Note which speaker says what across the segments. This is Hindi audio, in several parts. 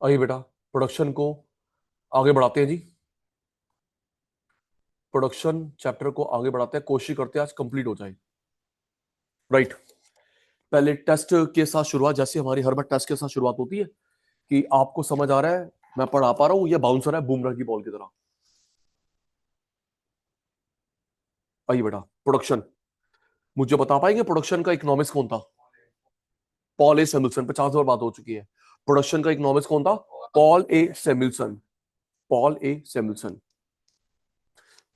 Speaker 1: आइए बेटा, प्रोडक्शन को आगे बढ़ाते हैं जी। प्रोडक्शन चैप्टर को आगे बढ़ाते हैं, कोशिश करते हैं आज कंप्लीट हो जाए। राइट। पहले टेस्ट के साथ शुरुआत, जैसे हमारी हर बार टेस्ट के साथ शुरुआत होती है कि आपको समझ आ रहा है, मैं पढ़ा पा रहा हूं, या बाउंसर है बूमराह की बॉल की तरह। आइए बेटा, प्रोडक्शन मुझे बता पाएंगे प्रोडक्शन का इकोनॉमिक्स कौन था? Paul A सेमिल्सन। 50 बार बात हो चुकी है। प्रोडक्शन का इकोनॉमिक्स कौन था? Paul A Samuelson. Paul A Samuelson.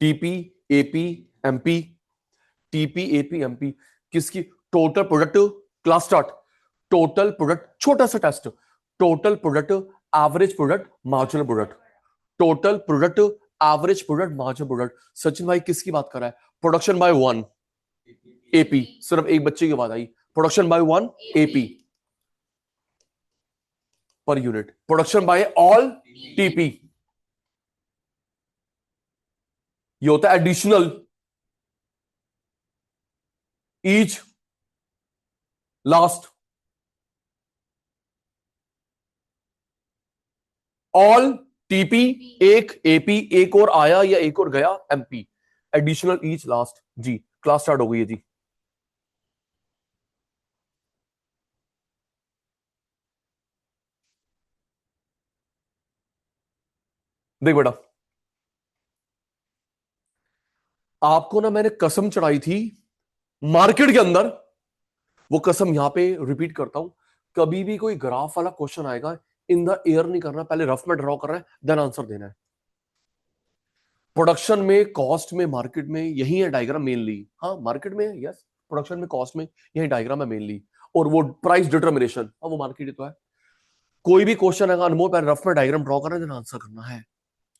Speaker 1: TP, AP, MP. TP, AP, MP किसकी? Total product. Class start. Total product, छोटा सा test. Total product, average product, marginal product. Total product, average product, marginal product. Sachin भाई किसकी बात कर रहा है? Production by one AP. सिर्फ एक बच्चे की बात आई। Production by one AP per unit. Production by all TP. ये होता है additional each last all TP. एक एपी, एक और आया या एक और गया एमपी। Additional each last. जी क्लास स्टार्ट हो गई है जी। देख बेटा, आपको ना मैंने कसम चढ़ाई थी मार्केट के अंदर, वो कसम यहां पे रिपीट करता हूं। कभी भी कोई ग्राफ वाला क्वेश्चन आएगा, इन द एयर नहीं करना, पहले रफ में ड्रॉ करना है, देन आंसर देना है। प्रोडक्शन में, कॉस्ट में, मार्केट में यही है डायग्राम मेनली। हाँ मार्केट में यस, प्रोडक्शन में, कॉस्ट में यही डायग्राम है मेनली। और वो प्राइस डिटर्मिनेशन, हाँ वो मार्केट ही तो है। कोई भी क्वेश्चन आएगा, अनमोल पहले रफ में डायग्राम ड्रॉ करना है, देन आंसर करना है।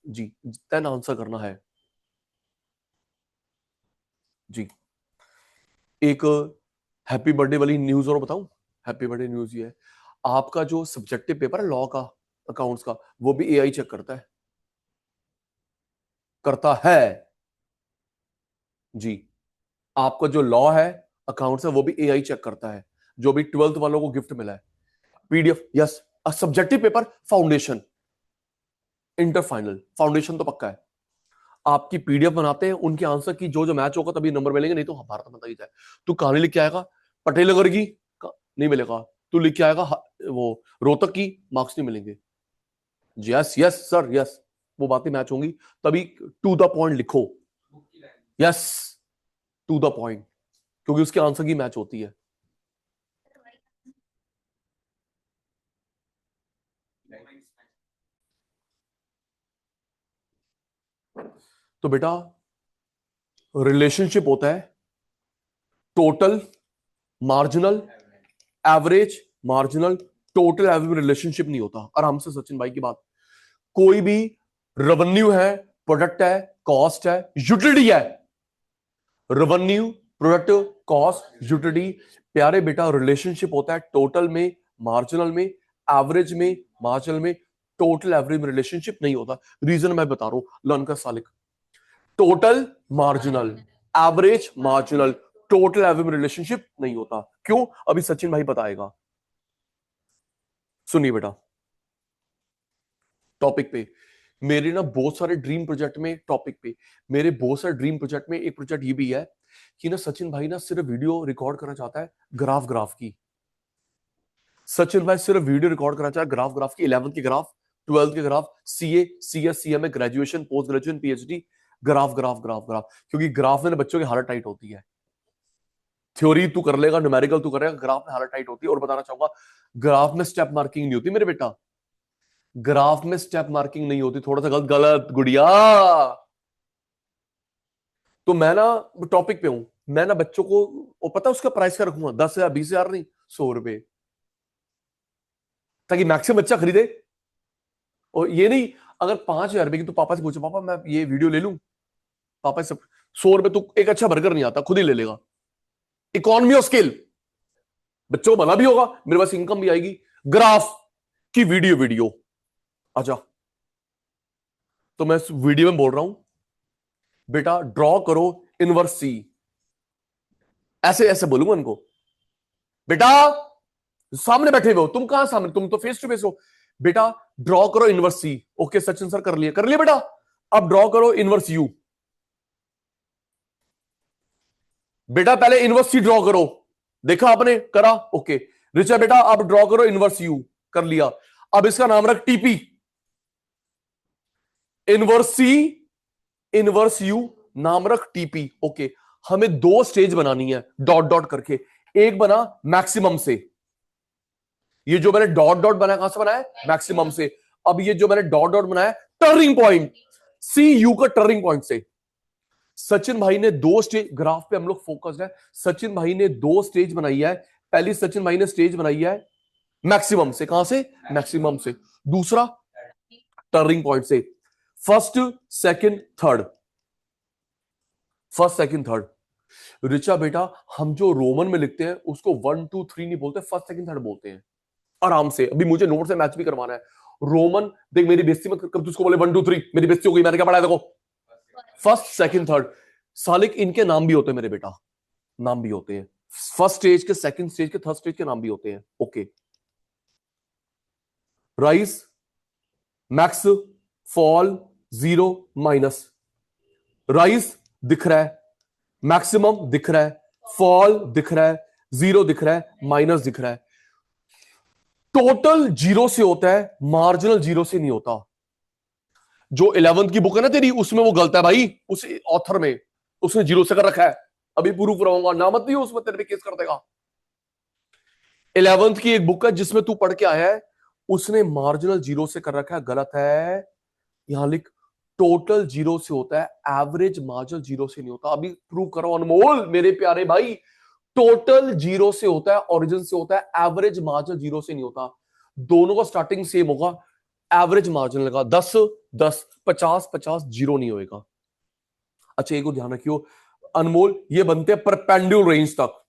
Speaker 1: जी, देन आंसर करना है। जी, एक हैप्पी बर्थडे वाली न्यूज और बताऊं। हैप्पी बर्थडे न्यूज ये है, आपका जो सब्जेक्टिव पेपर है लॉ का, अकाउंट्स का, वो भी एआई चेक करता है। करता है जी। आपका जो लॉ है, अकाउंट्स है, वो भी एआई चेक करता है। जो भी 12th वालों को गिफ्ट मिला है, PDF. Yes, subjective paper, foundation, inter final, foundation तो पक्का है। आपकी पीडीएफ बनाते हैं, उनके आंसर की जो जो मैच होगा तभी नंबर मिलेंगे, नहीं तो भारत में ही जाए। तू कहानी लिख के आएगा पटेल नगर की, नहीं मिलेगा। तू लिख के आएगा वो रोहतक की, मार्क्स नहीं मिलेंगे। यस यस सर यस, वो बातें मैच होंगी तभी। टू द पॉइंट लिखो। यस, टू द पॉइंट, क्योंकि उसके आंसर की मैच होती है। तो बेटा, रिलेशनशिप होता है total, marginal, average, marginal, total average में रिलेशनशिप नहीं होता। आराम से सचिन भाई की बात। कोई भी रेवेन्यू है, प्रोडक्ट है, कॉस्ट है, यूटिलिटी है। Revenue, product, cost, utility. प्यारे बेटा, रिलेशनशिप होता है टोटल में, मार्जिनल में, एवरेज में, मार्जिनल में। टोटल एवरेज में रिलेशनशिप नहीं होता। रीजन मैं बता रहा हूं, लर्न का Salik. Total, marginal, average, marginal, total average में रिलेशनशिप नहीं होता। क्यों? अभी सचिन भाई बताएगा। सुनिए बेटा, टॉपिक पे मेरे ना बहुत सारे ड्रीम प्रोजेक्ट में, टॉपिक पे मेरे बहुत सारे ड्रीम प्रोजेक्ट में एक प्रोजेक्ट ये भी है कि ना सचिन भाई ना सिर्फ वीडियो रिकॉर्ड करना चाहता है ग्राफ, ग्राफ की। सचिन भाई सिर्फ वीडियो रिकॉर्ड करना चाहता है ग्राफ, ग्राफ की। 11th के ग्राफ, 12th के graph, CA, CS, CMA, graduation, post graduation, PhD, graph graph graph graph. क्योंकि ग्राफ में बच्चों की हालत टाइट होती है। थ्योरी तू कर लेगा, न्यूमेरिकल तू करेगा, ग्राफ में हालत टाइट होती है। और बताना चाहूंगा, ग्राफ में स्टेप मार्किंग नहीं होती मेरे बेटा। ग्राफ में स्टेप मार्किंग नहीं होती, थोड़ा सा गलत, गलत गुड़िया। तो मैं ना टॉपिक पे हूं, मैं ना बच्चों को, वो पता है उसका प्राइस क्या रखूंगा? 10,000, 20,000 नहीं, 100 रुपए, ताकि मैक्सिमम बच्चा खरीदे। और ये नहीं, अगर 5,000 रुपए की तो पापा से पूछो, पापा मैं ये वीडियो ले लूं? पापा सब 100 रुपए तो एक अच्छा बर्गर नहीं आता, खुद ही ले लेगा। इकोनॉमी ऑफ स्केल, बच्चों को भला भी होगा, मेरे पास इनकम भी आएगी। ग्राफ की वीडियो, वीडियो आजा। तो मैं वीडियो में बोल रहा हूं, बेटा ड्रॉ करो इनवर्स सी। ऐसे ऐसे बोलूंगा उनको, बेटा सामने बैठे हुए हो, तुम कहां सामने, तुम तो फेस टू फेस हो। बेटा ड्रॉ करो inverse C. Okay Sachin sir, कर लिया बेटा। अब ड्रॉ करो इनवर्स यू। बेटा पहले इनवर्स सी ड्रॉ करो, देखा आपने, करा, ओके। ऋचा बेटा अब ड्रॉ करो इनवर्स यू, कर लिया। अब इसका नाम रख TP, inverse C inverse U, नाम रख टीपी। ओके, हमें दो स्टेज बनानी है डॉट डॉट करके। एक बना मैक्सिमम से, ये जो मैंने डॉट डॉट बनाया कहां से बनाया, मैक्सिमम से। अब ये जो मैंने डॉट डॉट बनाया टर्निंग पॉइंट, सी यू का टर्निंग पॉइंट से। सचिन भाई ने दो स्टेज, ग्राफ पे हम लोग फोकस्ड है, सचिन भाई ने दो स्टेज बनाई है। पहली सचिन भाई ने स्टेज बनाई है मैक्सिमम से, कहां से, मैक्सिमम से। दूसरा टर्निंग पॉइंट से, first second third, first second third. Richa बेटा हम जो रोमन में लिखते हैं उसको 1 2 3 नहीं बोलते, फर्स्ट सेकंड थर्ड बोलते हैं आराम से। अभी मुझे नोट से मैच भी करवाना है। रोमन देख, मेरी बेइज्जती मत कर, कब तू उसको बोले 1 2 3, मेरी बेइज्जती हो गई। मैंने क्या पढ़ा है, देखो फर्स्ट सेकंड थर्ड। सालिक इनके नाम भी होते हैं मेरे बेटा, नाम भी होते हैं, फर्स्ट स्टेज के, सेकंड स्टेज के, थर्ड स्टेज के नाम भी होते हैं। Okay, rise, max, fall, zero, minus. Rise दिख रहा है, मैक्सिमम दिख रहा है, फॉल दिख रहा है, जीरो दिख रहा है, माइनस दिख रहा है। टोटल जीरो से होता है, मार्जिनल जीरो से नहीं होता। जो 11th की बुक है ना तेरी, उसमें वो गलत है भाई, उस ऑथर में उसने जीरो से कर रखा है। अभी प्रूफ कराऊंगा, ना मत नहीं हो उसमें, तेरे पे केस कर देगा। 11th की एक बुक है जिसमें तू पढ़ के आया है, उसने मार्जिनल जीरो से कर रखा है, गलत है। यहां लिख टोटल जीरो से होता है, एवरेज मार्जिनल जीरो से नहीं होता। अभी प्रूव करो अनमोल मेरे प्यारे भाई, टोटल जीरो से होता है, ओरिजिन से होता है, एवरेज मार्जिनल जीरो से नहीं होता। दोनों का स्टार्टिंग सेम होगा, एवरेज मार्जिन लगा 10 10, 50 50, जीरो नहीं होएगा। अच्छा एक को ध्यान रखियो अनमोल, ये बनते हैं परपेंडिकुलर रेंज तक।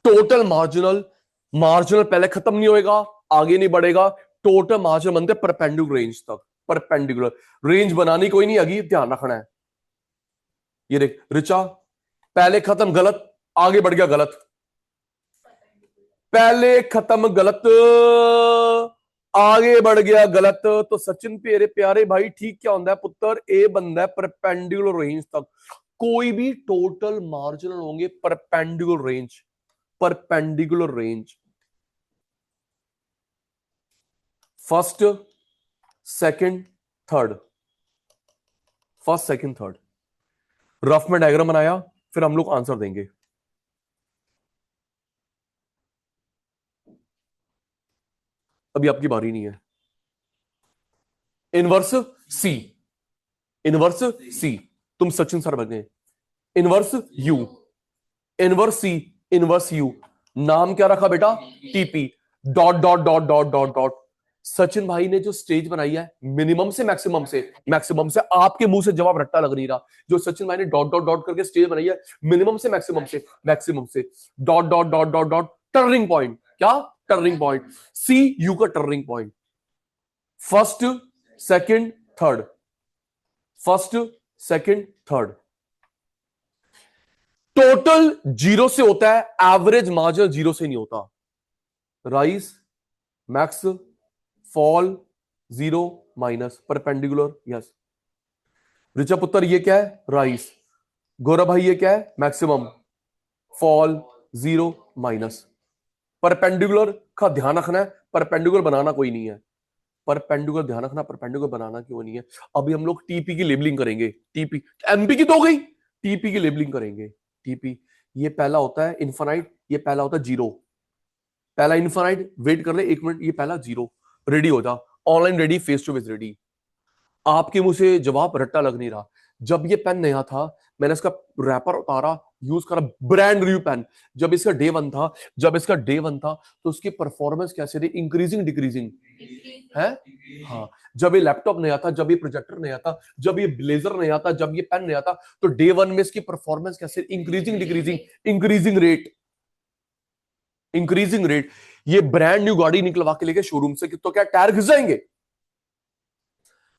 Speaker 1: टोटल मार्जिनल, मार्जिनल पहले खत्म नहीं होएगा, आगे नहीं बढ़ेगा, टोटल मार्जिनल बनते हैं परपेंडिकुलर रेंज तक। परपेंडिकुलर रेंज बनानी कोई नहीं, अगी ध्यान रखना है। ये देख ऋचा, पहले खत्म गलत, आगे बढ़ गया गलत, पहले खत्म गलत, आगे बढ़ गया गलत। तो सचिन प्यारे प्यारे भाई ठीक क्या होता है पुत्र, ए बंदा है परपेंडिकुलर रेंज तक। कोई भी टोटल मार्जिनल होंगे perpendicular range, perpendicular range. First second third, first second third. Rough में डायग्राम बनाया, फिर हम लोग आंसर देंगे। अभी आपकी बारी नहीं है। इनवर्स सी, इनवर्स सी, तुम सचिन सर बन गए। Inverse U, inverse C, inverse U, नाम क्या रखा बेटा, TP. Dot dot dot dot dot dot. Sachin भाई ने जो स्टेज बनाई है मिनिमम से मैक्सिमम से, मैक्सिमम से, आपके मुंह से जवाब रट्टा लग नहीं रहा। जो सचिन भाई ने डॉट डॉट डॉट करके स्टेज बनाई है मिनिमम से मैक्सिमम से, मैक्सिमम से, dot dot dot dot dot, turning point, क्या टर्निंग पॉइंट, सी यू का turning point. First second third, first second third. Total zero से होता है, एवरेज मार्जिनल जीरो से नहीं होता। Rise, max, fall, zero, minus, perpendicular, yes. Richa पुत्र ये क्या है, राइज। गौरव भाई ये क्या है, maximum, fall, zero, minus. Perpendicular का ध्यान रखना है, परपेंडिकुलर बनाना कोई नहीं है, परपेंडिकुलर ध्यान रखना, परपेंडिकुलर बनाना क्यों नहीं है। अभी हम लोग टीपी की लेबलिंग करेंगे, टीपी, एमपी की तो हो गई, टीपी की लेबलिंग करेंगे। टीपी, ये पहला होता है इनफाइनाइट, ये पहला होता है जीरो। पहला इनफाइनाइट, वेट कर ले 1 मिनट, ये पहला जीरो। रेडी हो जा, online ready, face to face ready. आपके मुंह से जवाब रट्टा लग नहीं रहा। जब ये पेन नया था, मैंने इसका रैपर उतारा, यूज करा, ब्रांड न्यू पेन। जब इसका डे वन था, जब इसका डे वन था तो उसकी परफॉर्मेंस कैसे थी, इंक्रीजिंग डिक्रीजिंग है। हाँ, जब ये लैपटॉप नया था, जब ये प्रोजेक्टर नया था, जब ये ब्लेजर नया था, जब ये पेन नया था, तो डे वन में इसकी परफॉर्मेंस कैसे, increasing decreasing, increasing rate, increasing rate. ये ब्रांड न्यू गाड़ी निकलवा के लेके शोरूम से, तो क्या टायर घिस जाएंगे।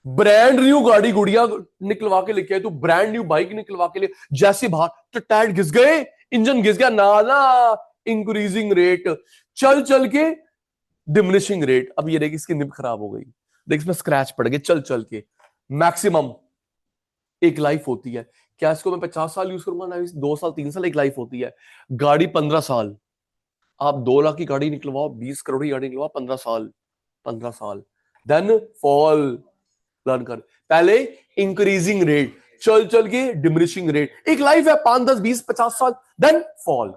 Speaker 1: ब्रांड न्यू गाड़ी गुड़िया निकलवा के लेके आए, तो ब्रांड न्यू बाइक निकलवा के लिए जैसे बाहर, तो टायर घिस गए, इंजन घिस गया, ना ना, इंक्रीजिंग रेट। चल चल के डिमिनिशिंग रेट। अब ये देखिए इसकी निब खराब हो गई, देख इसमें स्क्रैच पड़ गए चल चल के। मैक्सिमम एक लाइफ होती है, क्या इसको मैं 50 साल यूज करूंगा ना, 2 साल 3 साल एक लाइफ होती है। गाड़ी 15 साल, आप 2 लाख की गाड़ी निकलवाओ, 20 करोड़ की गाड़ी निकलवाओ, 15 साल, 15 साल। देन फॉल, लर्न कर। पहले इंक्रीजिंग रेट, चल चल के डिमिनिशिंग रेट, एक लाइफ है 5 10 20 50 साल, देन फॉल।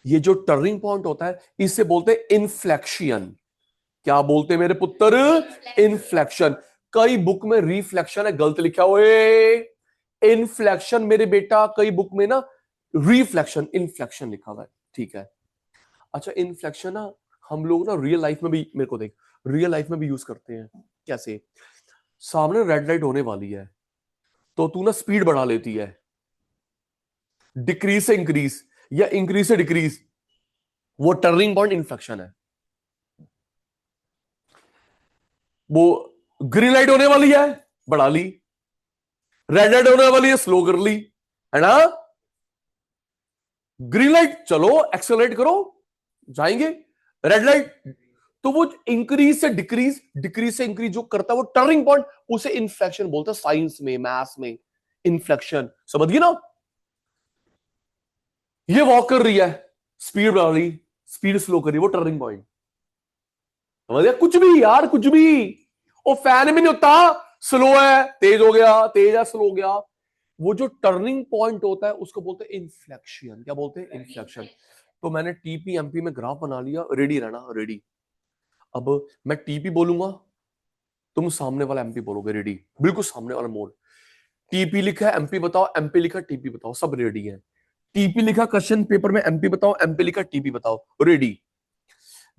Speaker 1: ये जो टर्निंग पॉइंट होता है इससे बोलते हैं इनफ्लेक्शन। क्या बोलते हैं मेरे पुत्र? इनफ्लेक्शन। कई बुक में रिफ्लेक्शन है, गलत लिखा हुआ है। इनफ्लेक्शन मेरे बेटा, कई बुक में ना रिफ्लेक्शन, इनफ्लेक्शन लिखा हुआ है। ठीक है, अच्छा इनफ्लेक्शन ना हम लोग ना रियल लाइफ में भी, मेरे को देख, रियल लाइफ में भी यूज करते हैं। कैसे? सामने रेड लाइट होने वाली है तो तू ना स्पीड बढ़ा लेती है, डिक्रीज से इंक्रीज या इंक्रीज से डिक्रीज, वो टर्निंग पॉइंट इन्फ्लेक्शन है। वो ग्रीन लाइट होने वाली है, बढ़ा ली, रेड लाइट होने वाली है, स्लो कर ली, है ना? ग्रीन लाइट चलो एक्सेलरेट करो, जाएंगे। रेड लाइट, तो वो इंक्रीज से डिक्रीज, डिक्रीज से इंक्रीज जो करता है वो टर्निंग पॉइंट, उसे इन्फ्लेक्शन बोलते हैं साइंस में, मैथ्स में। इन्फ्लेक्शन समझ गई ना? ये वॉक कर रही है, स्पीड बढ़ा रही, स्पीड स्लो कर रही, वो टर्निंग पॉइंट। समझ गया? कुछ भी यार, कुछ भी। वो फैन में नहीं होता, स्लो है तेज हो गया, तेज है स्लो हो गया। वो जो टर्निंग पॉइंट होता है उसको बोलते हैं इन्फ्लेक्शन। क्या बोलते हैं? इन्फ्लेक्शन। तो मैंने टीपी एमपी में ग्राफ बना लिया, रेडी रहना, रेडी। अब मैं टीपी बोलूंगा, तुम सामने वाला एमपी बोलोगे, रेडी, बिल्कुल सामने वाला मोड। टीपी लिखा है एमपी बताओ, एमपी लिखा टीपी बताओ, सब रेडी है। टीपी लिखा क्वेश्चन पेपर में, एमपी बताओ, एमपी लिखा टीपी बताओ, रेडी।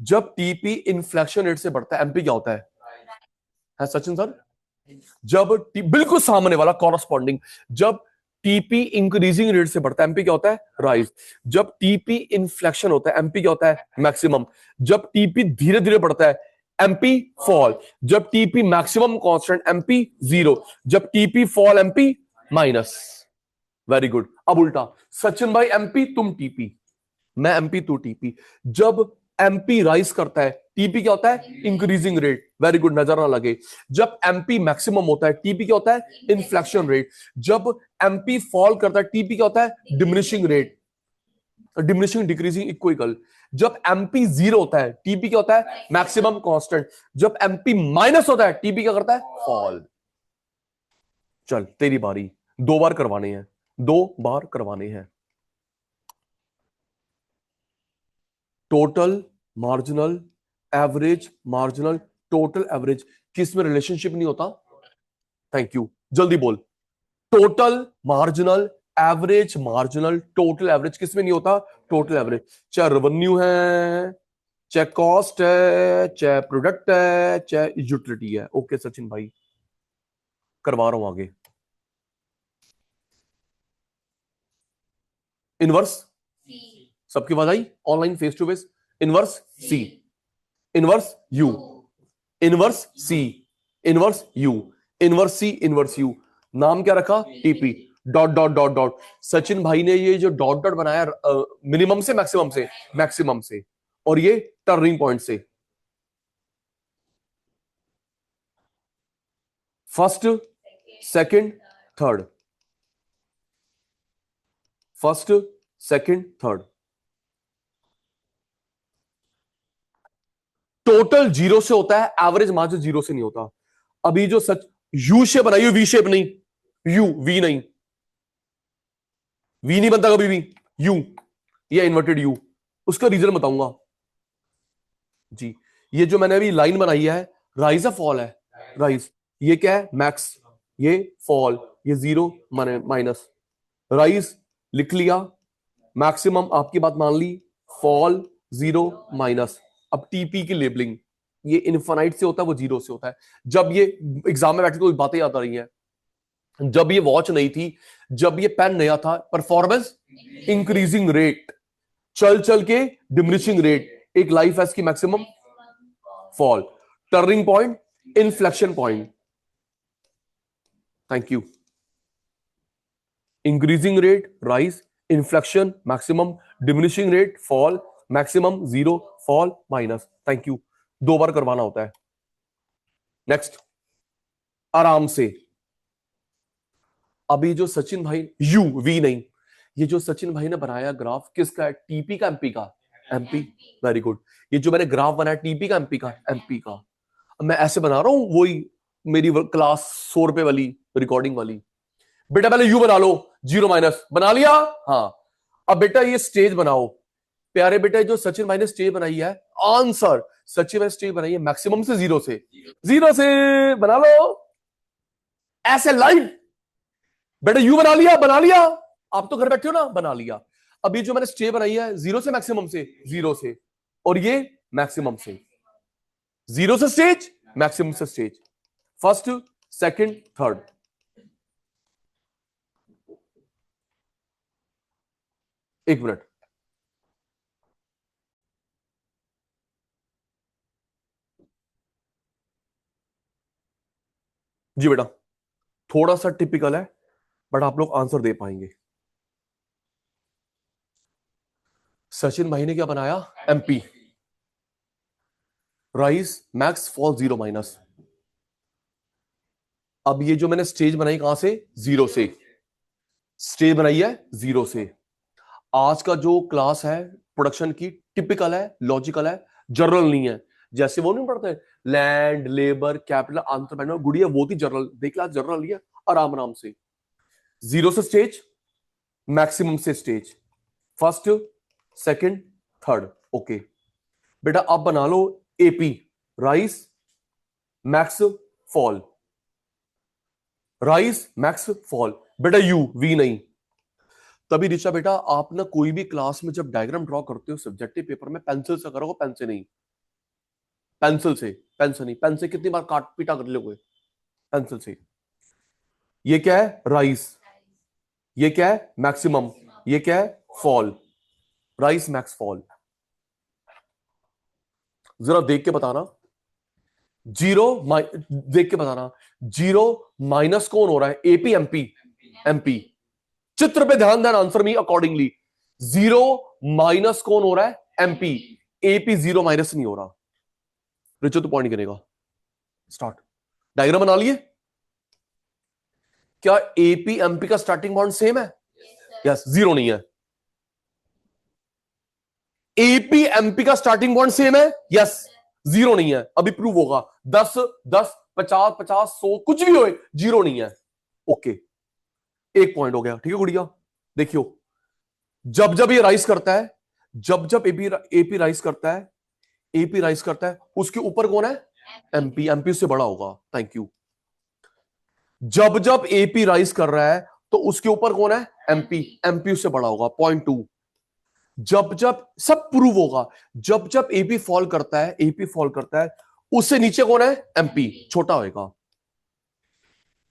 Speaker 1: जब टीपी इन्फ्लेक्शन रेट से बढ़ता है, एमपी क्या होता है सचिन सर? जब बिल्कुल सामने वाला कॉरस्पॉन्डिंग, जब टीपी इंक्रीजिंग रेट से बढ़ता है, एमपी क्या होता है? राइज। जब टीपी इन्फ्लेक्शन होता है, एमपी क्या होता है? मैक्सिमम। जब टीपी धीरे धीरे बढ़ता है, एमपी फॉल। जब TP maximum constant, MP zero. जब TP fall, MP minus. Very good. अब उल्टा, सचिन भाई एमपी, तुम टीपी, मैं एमपी टू टीपी। जब एमपी राइज करता है, टीपी क्या होता है? Increasing rate. वेरी गुड, नजर ना लगे। जब एमपी मैक्सिमम होता है, टीपी क्या होता है? Inflection rate. जब एमपी फॉल करता है, टीपी क्या होता है? Diminishing rate. Diminishing decreasing equal. जब एमपी जीरो होता है, टीपी क्या होता है? Maximum constant. जब एमपी माइनस होता है, टीपी क्या करता है? फॉल। चल तेरी बारी, 2 बार करवाने हैं, 2 बार करवाने हैं। Total, marginal, average, marginal, total, average, किस में रिलेशनशिप नहीं होता? थैंक यू, जल्दी बोल। Total, marginal, average, marginal, total, average, किस में नहीं होता? Total average. चाहे रेवेन्यू है, चाहे कॉस्ट है, चाहे प्रोडक्ट है, चाहे यूटिलिटी है। ओके सचिन भाई, करवा रहा हूं आगे। इनवर्स, सबकी आवाज आई? Online face to face. Inverse C, inverse U, inverse C, inverse U, inverse C, inverse U. नाम क्या रखा? TP. Dot dot dot dot. Sachin भाई ने ये जो डॉट डॉट बनाया, मिनिमम से मैक्सिमम से, मैक्सिमम से, और ये टर्निंग पॉइंट से। First, second, third, first, second, third. Total zero से होता है, एवरेज मार्जिन जीरो से नहीं होता। अभी जो सच यू शेप बनाई, वी शेप नहीं, यू वी नहीं, वी नहीं बनता कभी भी, यू या इन्वर्टेड यू। उसका रीजन बताऊंगा जी। ये जो मैंने अभी लाइन बनाई है, राइज है फॉल है? राइज। ये क्या है? मैक्स। ये फॉल, ये जीरो माइनस। राइज लिख लिया, मैक्सिमम आपकी बात मान ली, फॉल जीरो माइनस। अब टीपी की लेबलिंग, ये इनफाइनाइट से होता है, वो जीरो से होता है। जब ये एग्जाम में बैठे तो बातें याद आ रही हैं, जब ये वॉच नहीं थी, जब ये पेन नया था, परफॉर्मेंस इंक्रीजिंग रेट, चल चल के डिमिनिशिंग रेट, एक लाइफ है इसकी maximum, fall, turning point, inflection point. Thank you. Increasing rate rise, inflection maximum, diminishing rate fall, maximum zero, fall minus, thank you, 2 बार करवाना होता है। नेक्स्ट, आराम से। अभी जो सचिन भाई, यू वी नहीं, ये जो सचिन भाई ने बनाया ग्राफ किसका है, टीपी का एमपी का? MP, very good. ये जो मैंने ग्राफ बनाया टीपी का एमपी का? एमपी का। मैं ऐसे बना रहा हूं, वही मेरी क्लास 100 रुपए वाली रिकॉर्डिंग वाली। बेटा पहले यू बना लो, जीरो माइनस बना लिया। हाँ, अब बेटा ये स्टेज बनाओ। प्यारे बेटा जो सचिन भाई ने स्टेज बनाई है, आंसर सचिन भाई स्टेज बनाई है मैक्सिमम से जीरो से, जीरो से बना लो ऐसे लाइव। बेटा यू बना लिया, बना लिया, आप तो घर बैठे हो ना, बना लिया। अब ये जो मैंने स्टेज बनाई है जीरो से मैक्सिमम से, जीरो से, और ये मैक्सिमम से, जीरो से स्टेज, मैक्सिमम से स्टेज, फर्स्ट सेकंड थर्ड। एक मिनट, जी बेटा थोड़ा सा टिपिकल है, बट आप लोग आंसर दे पाएंगे। सचिन भाई ने क्या बनाया, MP, rise max fall zero minus. अब ये जो मैंने स्टेज बनाई कहां से, जीरो से, स्टेज बनाई है जीरो से। आज का जो क्लास है प्रोडक्शन की, टिपिकल है, लॉजिकल है, जर्नल नहीं है। जैसे वो नहीं पढ़ते लैंड लेबर कैपिटल आंसर गुड़िया, वो थी जर्नल, देख ला जर्नल लिया आराम आराम से। जीरो से स्टेज, मैक्सिमम से stage, first second third. Okay बेटा अब बना लो AP, rise max fall, rise max fall. बेटा यू वी नहीं। तभी ऋचा बेटा आप ना कोई भी क्लास में जब डायग्राम ड्रॉ करते हो सब्जेक्टिव पेपर में, पेंसिल से करोगे, पेन से नहीं, पेंसिल से, पेन से नहीं। पेन से कितनी बार काट पीटा कर लोगे, पेंसिल से। ये क्या है, राइस, ये क्या है, मैक्सिमम, ये क्या है, फॉल, राइस मैक्स फॉल। जरा देख के बताना, जीरो देख के बताना, जीरो माइनस कौन हो रहा है, एपी एमपी? एमपी। चित्र पे ध्यान देना, answer me accordingly. Zero minus कौन हो रहा है, एमपी। एपी जीरो माइनस नहीं हो रहा। रिचो तो पॉइंट करेगा। स्टार्ट, डायग्राम बना लिए क्या? एपी एमपी का स्टार्टिंग पॉइंट सेम है? यस, जीरो नहीं है। एपी एमपी का स्टार्टिंग पॉइंट सेम है? यस, जीरो नहीं है। अभी प्रूव होगा, 10 10 50 50 100 कुछ भी हो, जीरो नहीं है। ओके, एक पॉइंट हो गया, ठीक है गुड़िया। देखियो, जब जब ये राइज करता है, जब जब एपी एपी राइज करता है, एपी राइज करता है, उसके ऊपर कौन है, एमपी। एमपी उससे बड़ा होगा, थैंक यू। जब जब एपी राइज कर रहा है तो उसके ऊपर कौन है, एमपी। एमपी उससे बड़ा होगा, पॉइंट टू। जब जब सब प्रूव होगा, जब जब एपी फॉल करता है, एपी फॉल करता है, उससे नीचे कौन है, एमपी, छोटा होगा।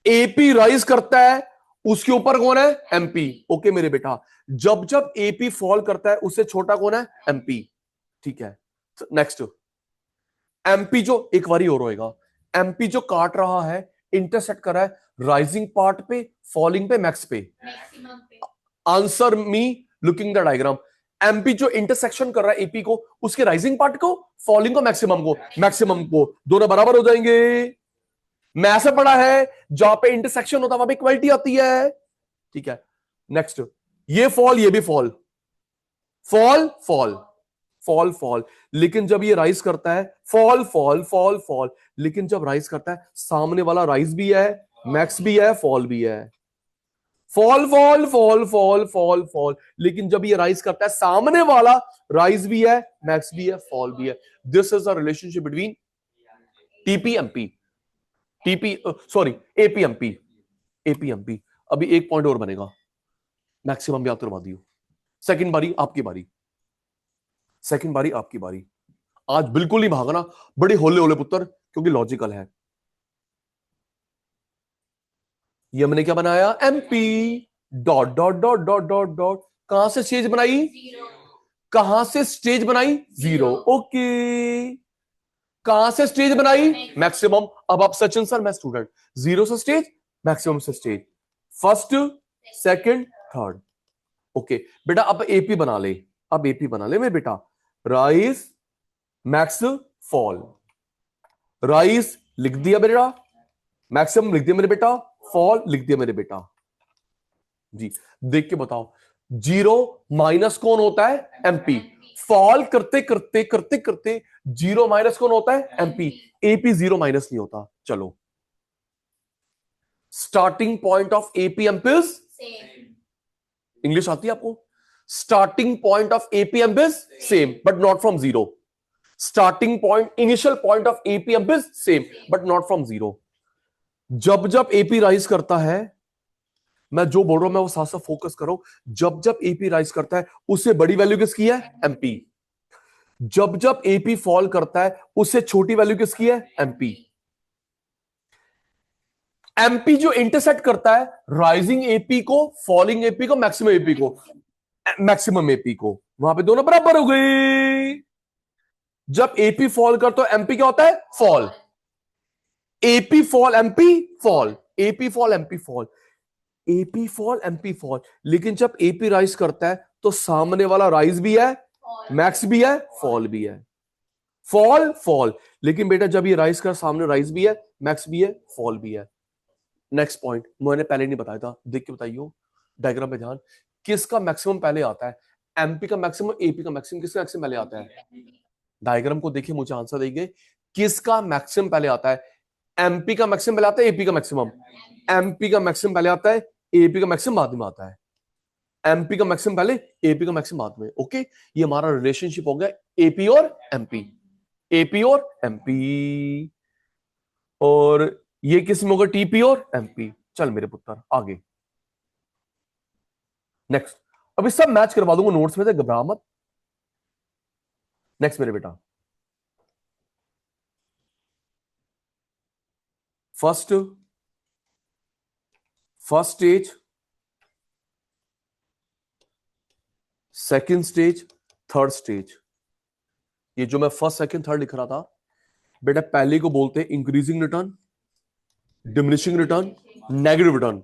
Speaker 1: एपी राइज करता है, उसके ऊपर कौन है, एमपी। ओके मेरे बेटा, जब जब एपी फॉल करता है उससे छोटा कौन है, एमपी, ठीक है। नेक्स्ट, एमपी जो एक बारी और होएगा, एमपी जो काट रहा है, इंटरसेक्ट कर रहा है राइजिंग पार्ट पे, फॉलिंग पे, मैक्स पे, answer me looking the diagram. MP जो इंटरसेक्शन कर रहा है एपी को, उसके राइजिंग पार्ट को, फॉलिंग को, मैक्सिमम को, मैक्सिमम को, दोनों बराबर हो जाएंगे। मैं ऐसा पढ़ा है जहां पे इंटरसेक्शन होता है वहां पे इक्वालिटी आती है, ठीक है। नेक्स्ट, ये फॉल, ये भी fall, fall fall, fall fall, लेकिन जब ये राइज करता है, फॉल फॉल फॉल फॉल, लेकिन जब राइज करता है सामने वाला राइज भी है, मैक्स भी है, फॉल भी है। Fall fall fall fall fall fall, लेकिन जब ये राइज करता है सामने वाला राइज भी है, मैक्स भी है, फॉल भी है। This is a relationship between TP MP, TP sorry AP MP, AP MP. अभी एक पॉइंट और बनेगा, मैक्सिमम भी आप करवा दियो। सेकंड बारी आपकी बारी, सेकंड बारी आपकी बारी। आज बिल्कुल नहीं भागना, बड़े होले होले पुत्र, क्योंकि लॉजिकल है। ये मैंने क्या बनाया, MP, dot dot dot dot dot dot. कहां से स्टेज बनाई, कहां से स्टेज बनाई, जीरो। ओके, कहां से स्टेज बनाई, मैक्सिमम। अब आप सचिन सर, मैं स्टूडेंट, जीरो से स्टेज, मैक्सिमम से stage, first second third. Okay बेटा अब एपी बना ले, अब एपी बना ले मेरे बेटा, राइस मैक्स फॉल, राइज लिख दिया बेटा, मैक्सिमम लिख दिया मेरे बेटा, फॉल लिख दिया मेरे बेटा जी। देख के बताओ, जीरो माइनस कौन होता है? एमपी। फॉल करते करते करते करते जीरो माइनस कौन होता है? एमपी। एपी जीरो माइनस नहीं होता। चलो, starting point of AP MP is, English आती है आपको? Starting point of AP MP is same but not from zero. Starting point, initial point of AP MP is same but not from zero. जब जब एपी राइज करता है, मैं जो बोल रहा हूं मैं वो साथ साथ फोकस करो, जब जब एपी राइज करता है उससे बड़ी वैल्यू किसकी है? एमपी। जब जब एपी फॉल करता है उससे छोटी वैल्यू किसकी है? एमपी। एमपी जो इंटरसेक्ट करता है राइजिंग एपी को, फॉलिंग एपी को, मैक्सिमम एपी को, मैक्सिमम एपी को, वहां पे दोनों बराबर हो गई। जब एपी फॉल कर तो एमपी क्या होता है? Fall. AP fall MP fall, AP fall MP fall, AP fall MP fall. लेकिन जब एपी राइज करता है तो सामने वाला राइज भी है, मैक्स भी है, फॉल भी है। Fall fall. लेकिन बेटा जब ये राइज कर, सामने राइज भी है, मैक्स भी है, फॉल भी है। नेक्स्ट पॉइंट मैंने पहले नहीं बताया था, देख के बताइयो डायग्राम पे ध्यान। किसका मैक्सिमम पहले आता है? एमपी का मैक्सिमम, एपी का मैक्सिमम, किसका मैक्सिमम पहले आता है? डायग्राम को देखिए, मुझे आंसर देंगे। किसका मैक्सिमम पहले आता है? एमपी का मैक्सिमम पहले आता है, एपी का मैक्सिमम? एमपी का मैक्सिमम पहले आता है, एपी का मैक्सिमम बाद में आता है। एमपी का मैक्सिमम पहले, एपी का मैक्सिमम बाद में। ओके, ये हमारा रिलेशनशिप हो गया एपी और एमपी, एपी और एमपी। और ये किस में होगा? टीपी और एमपी। चल मेरे पुत्र आगे, नेक्स्ट। अभी सब मैच करवा दूंगा नोट्स में से, घबरा मत। नेक्स्ट मेरे बेटा, first stage, second stage, third stage. ये जो मैं फर्स्ट सेकंड थर्ड लिख रहा था बेटा, पहले को बोलते हैं increasing return, diminishing return, negative return.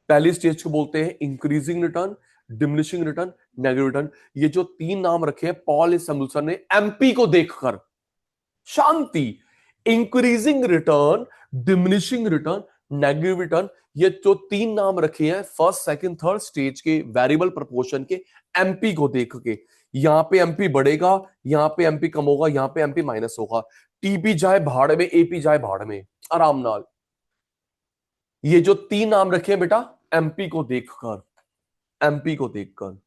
Speaker 1: पहली स्टेज को बोलते हैं increasing return, diminishing return, negative return. ये जो तीन नाम रखे हैं पॉल सैमुअल्सन ने एमपी को देखकर, शांति, increasing return, diminishing return, negative return, ये जो तीन नाम रखे हैं फर्स्ट सेकंड थर्ड स्टेज के वेरिएबल प्रोपोर्शन के, एमपी को देख के। यहां पे एमपी बढ़ेगा, यहां पे एमपी कम होगा, यहां पे एमपी माइनस होगा। टीपी जाए भाड़ में, एपी जाए भाड़ में, आराम नाल। ये जो तीन नाम रखे हैं बेटा एमपी को देखकर, एमपी को देखकर।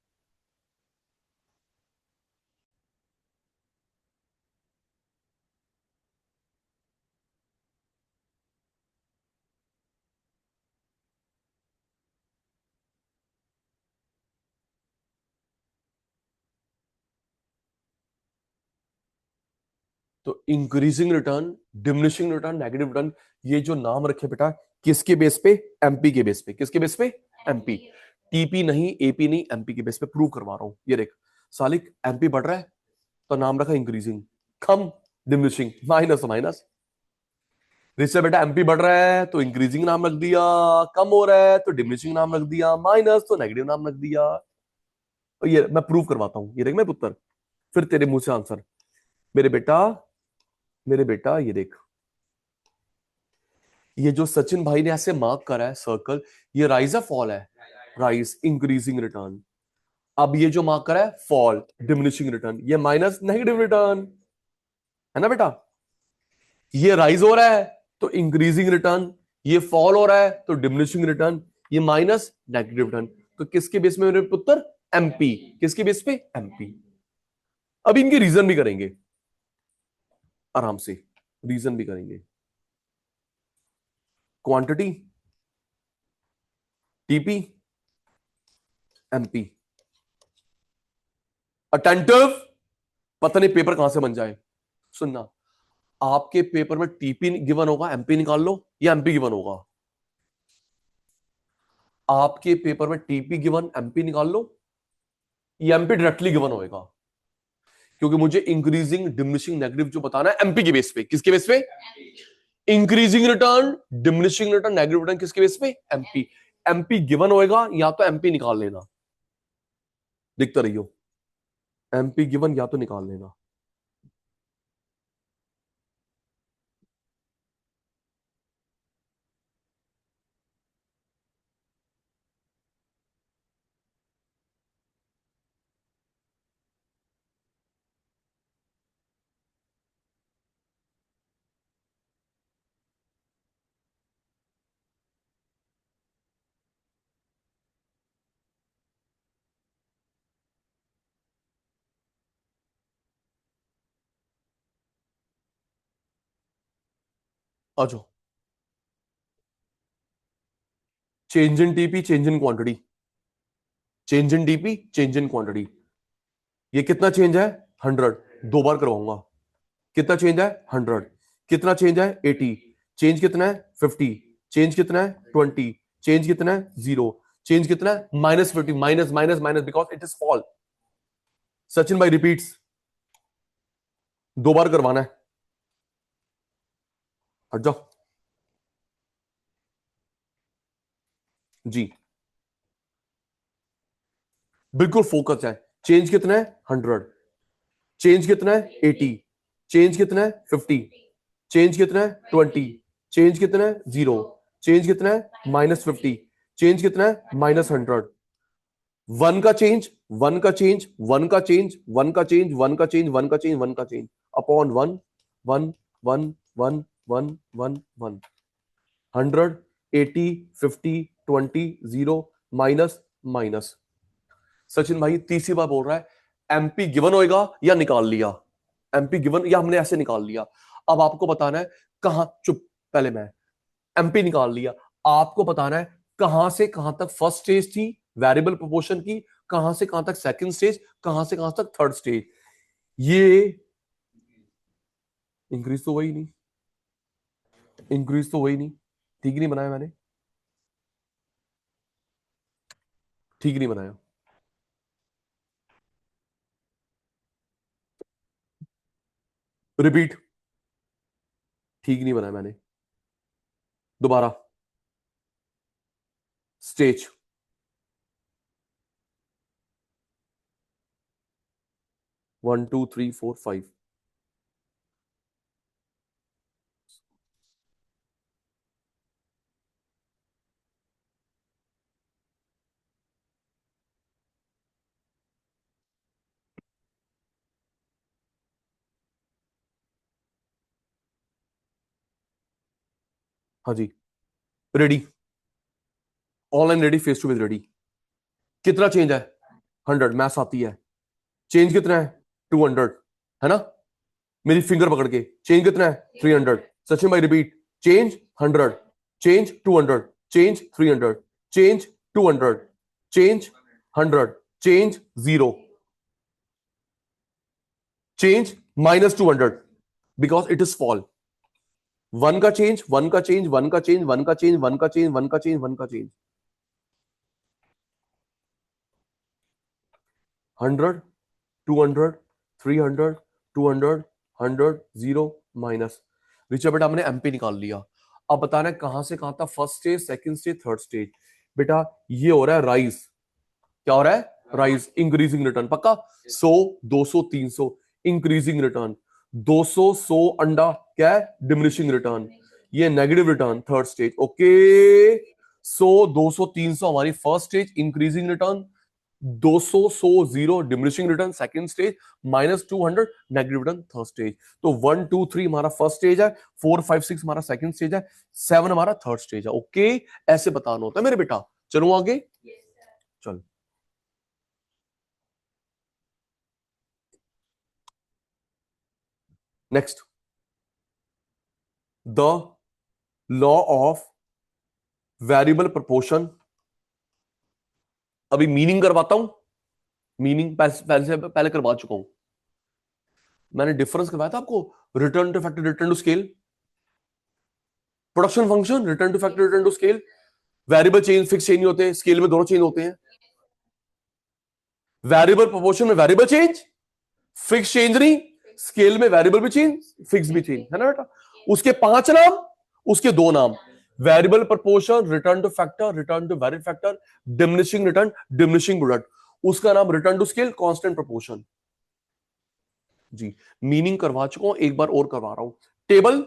Speaker 1: तो increasing return, diminishing return, negative return, ये जो नाम रखे बेटा किसके बेस पे? एमपी के बेस पे। किसके बेस पे? एमपी। टीपी नहीं, एपी नहीं, एमपी के बेस पे प्रूव करवा रहा हूं। ये देख सालिक, एमपी बढ़ रहा है तो नाम रखा इंक्रीजिंग, कम डिमिनिशिंग, माइनस माइनस। जिससे बेटा एमपी बढ़ रहा है तो इंक्रीजिंग नाम रख दिया, कम हो रहा है तो डिमिनिशिंग नाम रख दिया, माइनस तो नेगेटिव नाम रख दिया। और ये मैं प्रूव करवाता हूं, ये देख मैं पुत्र, फिर तेरे मुंह से आंसर। मेरे बेटा, मेरे बेटा ये देख, ये जो सचिन भाई ने ऐसे मार्क करा है सर्कल, ये राइज है फॉल है? Rise, increasing return. अब ये जो मार्क करा है फॉल, डिमिनिशिंग रिटर्न, ये माइनस, नेगेटिव रिटर्न, है ना बेटा? ये राइज हो रहा है तो इंक्रीजिंग रिटर्न, ये फॉल हो रहा है तो डिमिनिशिंग रिटर्न, ये माइनस, नेगेटिव रिटर्न। तो किसके बेस में मेरे पुत्र? एमपी। किसके बेस पे? एमपी। अब इनके रीजन भी करेंगे आराम से, रीजन भी करेंगे। Quantity, TP, MP. अटेंटिव, पता नहीं पेपर कहां से बन जाए। सुनना, आपके पेपर में टीपी गिवन होगा, एमपी निकाल लो, या एमपी गिवन होगा? आपके पेपर में टीपी गिवन, एमपी निकाल लो, या एमपी डायरेक्टली गिवन होएगा? क्योंकि मुझे इंक्रीजिंग, डिमिनिशिंग, नेगेटिव जो बताना है एमपी के बेस पे। किसके बेस पे? Increasing return, diminishing return, negative return, किसके बेस पे? एमपी। एमपी गिवन होएगा, या तो एमपी निकाल लेना, दिखता रहियो। एमपी गिवन या तो निकाल लेना। आ जाओ। Change in TP, change in quantity, change in DP, change in quantity. ये कितना चेंज है? 100। दो बार करवाऊंगा। कितना चेंज है? 100। कितना चेंज है? 80। चेंज कितना है? 50। चेंज कितना है? 20। चेंज कितना है? 0। चेंज कितना है? -50। Minus minus minus, because it is fall. Sachin भाई रिपीट्स, दो बार करवाना है। हट जाओ जी। बिल्कुल फोकस है। चेंज कितना है? 100। चेंज कितना है? 80। चेंज कितना है? 50। चेंज कितना है? 20। चेंज कितना है? 0। चेंज कितना है? -50। चेंज कितना है? -100। वन का चेंज, वन का चेंज, वन का चेंज, वन का चेंज, वन का चेंज, वन का चेंज, वन का change upon one. One one one one one one. 100, 80, 50, 20, 0, minus minus. Sachin भाई तीसरी बार बोल रहा है एमपी गिवन होएगा या निकाल लिया। एमपी गिवन या हमने ऐसे निकाल लिया। अब आपको बताना है कहां, चुप, पहले मैं एमपी निकाल लिया। आपको बताना है कहां से कहां तक फर्स्ट स्टेज थी वेरिएबल प्रोपोर्शन की, कहां से कहां तक सेकंड स्टेज, कहां से कहां तक थर्ड स्टेज। ये इंक्रीज तो वही नहीं, इंक्रीज तो वही नहीं। ठीक नहीं बनाया मैंने, ठीक नहीं बनाया। रिपीट, ठीक नहीं बनाया मैंने। दोबारा। स्टेज। 1 2 3 4 5। हाँ जी। Ready, online ready, face to face ready. कितना चेंज है? 100। मैथ्स आती है। चेंज कितना है? 200, है ना? मेरी फिंगर पकड़ के। चेंज कितना है? 300। सचिन भाई repeat. Change 100, change 200, change 300, change 200, change 100, change 0, change -200, because it is fall. One का चेंज, वन का चेंज, वन का चेंज, वन का चेंज, वन का चेंज, वन का चेंज, वन का चेंज। 100, 200, 300, 200, 100, 0, माइनस। रिचा बेटा हमने एमपी निकाल लिया। अब बताना है कहां से कहां तक first stage, second stage, third stage. बेटा ये हो रहा है राइज। क्या हो रहा है? Rise, increasing return. पक्का? 100, 200, 300, इंक्रीजिंग रिटर्न। 200, 100 अंडा क्या है? Diminishing return. ये negative return, third stage. Okay, 100, 200, 300 हमारी first stage increasing return. 200, 100, 0 diminishing return second stage, -200 negative return third stage. तो 1 2 3 हमारा फर्स्ट स्टेज है, 4 5 6 हमारा सेकंड स्टेज है, 7 हमारा थर्ड स्टेज है। ओके, ऐसे बताना होता है मेरे बेटा। चलो आगे। चल next, the law of variable proportion. अभी मीनिंग करवाता हूं। मीनिंग पहले से पहले करवा चुका हूं। मैंने डिफरेंस करवाया था आपको। Return to factor, return to scale. Production function, return to factor, return to scale. Variable change fix change नहीं होते, स्केल में दोनों चेंज होते हैं। वेरिएबल प्रोपोर्शन में वेरिएबल चेंज, फिक्स चेंज नहीं। स्केल में वेरिएबल भी चेंज, फिक्स भी चेंज, है ना बेटा? उसके 5 नाम, उसके 2 नाम। Variable proportion, return to factor, return to variable factor, diminishing return, diminishing product. उसका नाम return to scale, constant proportion. जी, मीनिंग करवा चुका हूं, एक बार और करवा रहा हूं। टेबल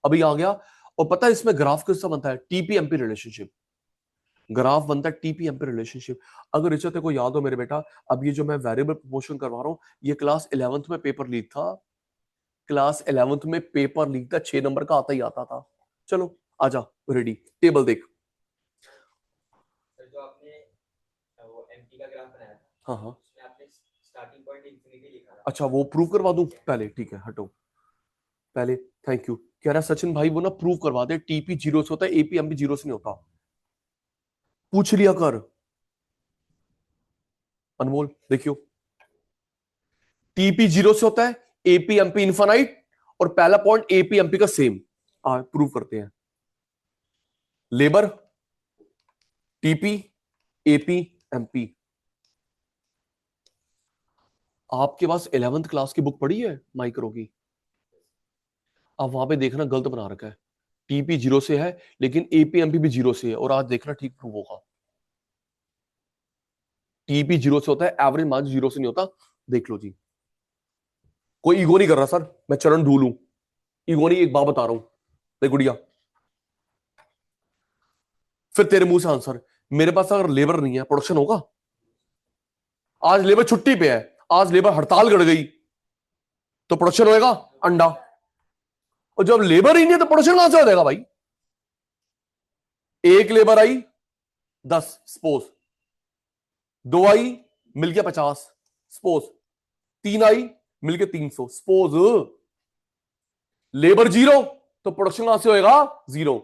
Speaker 1: अभी आ गया, और पता है इसमें ग्राफ किसका बनता है? टीपीएमपी रिलेशनशिप। ग्राफ बनता है टीपीएमपी रिलेशनशिप। अगर ऋचा तेरे को याद हो मेरे बेटा, अब ये जो मैं वेरिएबल प्रोपोर्शन करवा रहा हूं, ये क्लास 11th में पेपर लीक था। क्लास 11th में पेपर लीक था, 6 नंबर का आता ही आता था। चलो आजा, रेडी। टेबल देख।
Speaker 2: सर जो आपने वो एमपी का ग्राफ बनाया था,
Speaker 1: हाँ हाँ,
Speaker 2: उसमें आपने स्टार्टिंग पॉइंट इंफिनिटी लिखा था।
Speaker 1: अच्छा वो प्रूव करवा दूं पहले? ठीक है, हटो पहले। Thank you. कह रहा सचिन भाई वो ना प्रूव करवा दे, टीपी जीरो से होता है, एपीएमपी जीरो से नहीं होता। पूछ लिया कर अनमोल, देखियो। टीपी जीरो से होता है, एपीएमपी इनफाइनाइट, और पहला पॉइंट एपीएमपी का सेम। प्रूव करते हैं। Labour, TP, AP MP. आपके पास 11th क्लास की बुक पढ़ी है माइक्रो की? आप वहां पे देखना गलत बना रखा है। टीपी जीरो से है, लेकिन एपीएमपी भी जीरो से है, और आज देखना ठीक प्रूव होगा। टीपी जीरो से होता है, एवरेज मार्जिन जीरो से नहीं होता। देख लो जी। कोई ईगो नहीं कर रहा सर, मैं चरण ढूलूं, ईगो नहीं, एक बात बता रहा हूं। देख गुड़िया, फिर तेरे मुंह से आंसर। मेरे पास अगर लेबर नहीं है, प्रोडक्शन होगा? आज लेबर छुट्टी पे है, आज लेबर हड़ताल कर गई, तो प्रोडक्शन होएगा? अंडा। और जब लेबर ही नहीं है तो प्रोडक्शन कहां से हो जाएगा भाई? एक लेबर आई 10 सपोज, दो आई मिलके 50 सपोज, तीन आई मिलके 300 सपोज। लेबर जीरो, तो प्रोडक्शन कहां से होएगा? जीरो।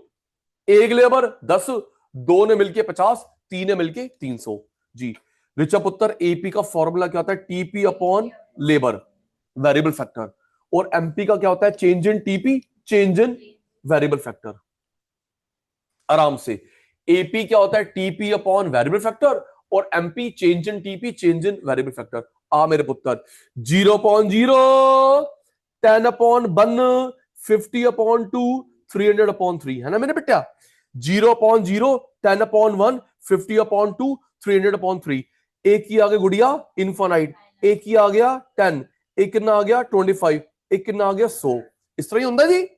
Speaker 1: एक लेबर 10, दो ने मिलके 50, तीन ने मिलके 300। जी। ऋचा पुत्र, एपी का फॉर्मूला क्या होता है? TP upon labour, variable factor. और एमपी का क्या होता है? Change in TP, change in variable factor. आराम से। एपी क्या होता है? टीपी अपॉन वेरिएबल फैक्टर, और MP change in TP, change in variable factor. आ मेरे पुत्र, 0.0, 10/1, 50/2, 300/3, है ना मेरे बेटा? 0.0, 10/1, 50/2, 300/3। एक ही आ गया गुड़िया इनफाइनाइट, एक ही आ गया 10, एक कितना आ गया 25, एक कितना आ गया 100। इस तरह ही होता है जी।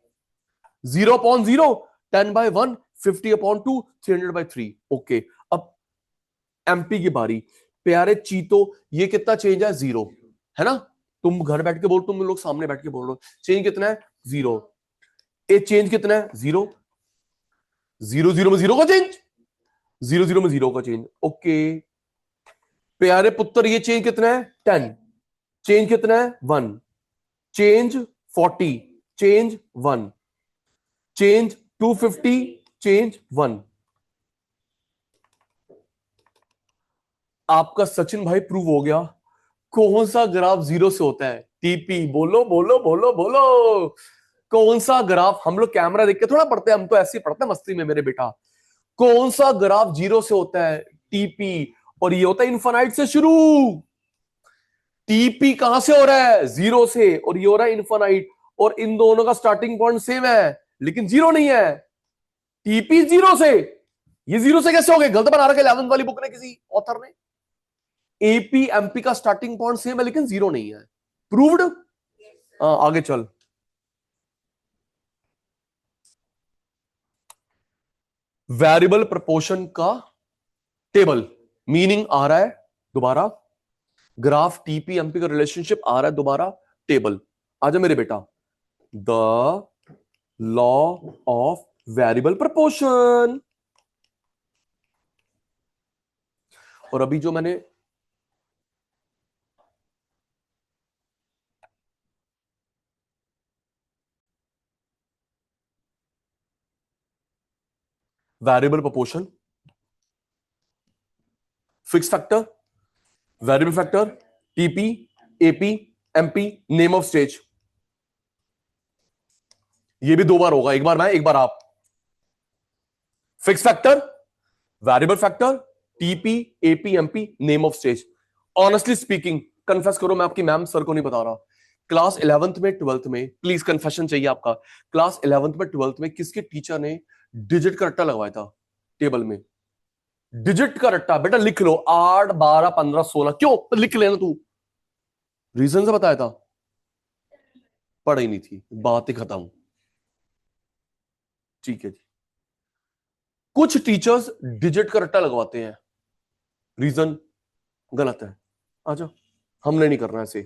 Speaker 1: 0.0, 10/1, 50/2, 300/3। ओके, अब एमपी की बारी। प्यारे चीतो, ये कितना चेंज है? जीरो, है ना? तुम घर बैठ के बोल, तुम लोग सामने बैठ के बोल रहे हो, चेंज कितना है? जीरो। ए चेंज कितना है? जीरो। जीरो जीरो में जीरो का चेंज, जीरो जीरो में जीरो का चेंज। ओके प्यारे पुत्र, ये चेंज कितना है? 10। चेंज कितना है? 1। Change 40, change 1। Change 250, change 1। आपका सचिन भाई प्रूव हो गया। कौन सा ग्राफ जीरो से होता है? टीपी। बोलो बोलो बोलो बोलो, कौन सा ग्राफ? हम लोग कैमरा देख के थोड़ा पढ़ते हैं, हम तो ऐसे ही पढ़ते हैं मस्ती में मेरे बेटा। कौन सा ग्राफ जीरो से होता है? टीपी। और ये होता है इनफाइनाइट से शुरू। टीपी कहां से हो रहा है? जीरो से, और ये हो रहा है इनफाइनाइट। और इन दोनों का स्टार्टिंग पॉइंट सेम है, लेकिन जीरो नहीं है। टीपी जीरो से, ये जीरो से कैसे हो गए? गलत बना रखा है 11th वाली बुक ने, किसी ऑथर ने। एपी एमपी का स्टार्टिंग पॉइंट सेम है, लेकिन जीरो नहीं है। प्रूव्ड? हाँ आगे चल। वेरिएबल प्रपोर्शन का टेबल, मीनिंग आ रहा है दोबारा। ग्राफ टीपी एमपी का रिलेशनशिप आ रहा है दोबारा। टेबल आजा मेरे बेटा। The law of variable proportion. और अभी जो मैंने variable proportion, fix factor, variable factor, TP, AP, MP, name of stage. ये भी दो बार होगा, एक बार मैं एक बार आप। Fix factor, variable factor, TP, AP, MP, name of stage. Honestly speaking, confess करो, मैं आपकी मैम सर को नहीं बता रहा, क्लास 11th में 12th में, प्लीज कन्फेशन चाहिए आपका, क्लास 11th में 12th में किसके टीचर ने डिजिट का रट्टा लगवाया था टेबल में? डिजिट का रट्टा बेटा लिख लो, 8 12 15 16, क्यों लिख लेना तू, रीजन से बताया था। पढ़ी नहीं थी, बात ही खत्म। ठीक है जी। कुछ टीचर्स डिजिट का रट्टा लगवाते हैं, रीजन गलत है। आ जाओ, हमने नहीं करना ऐसे।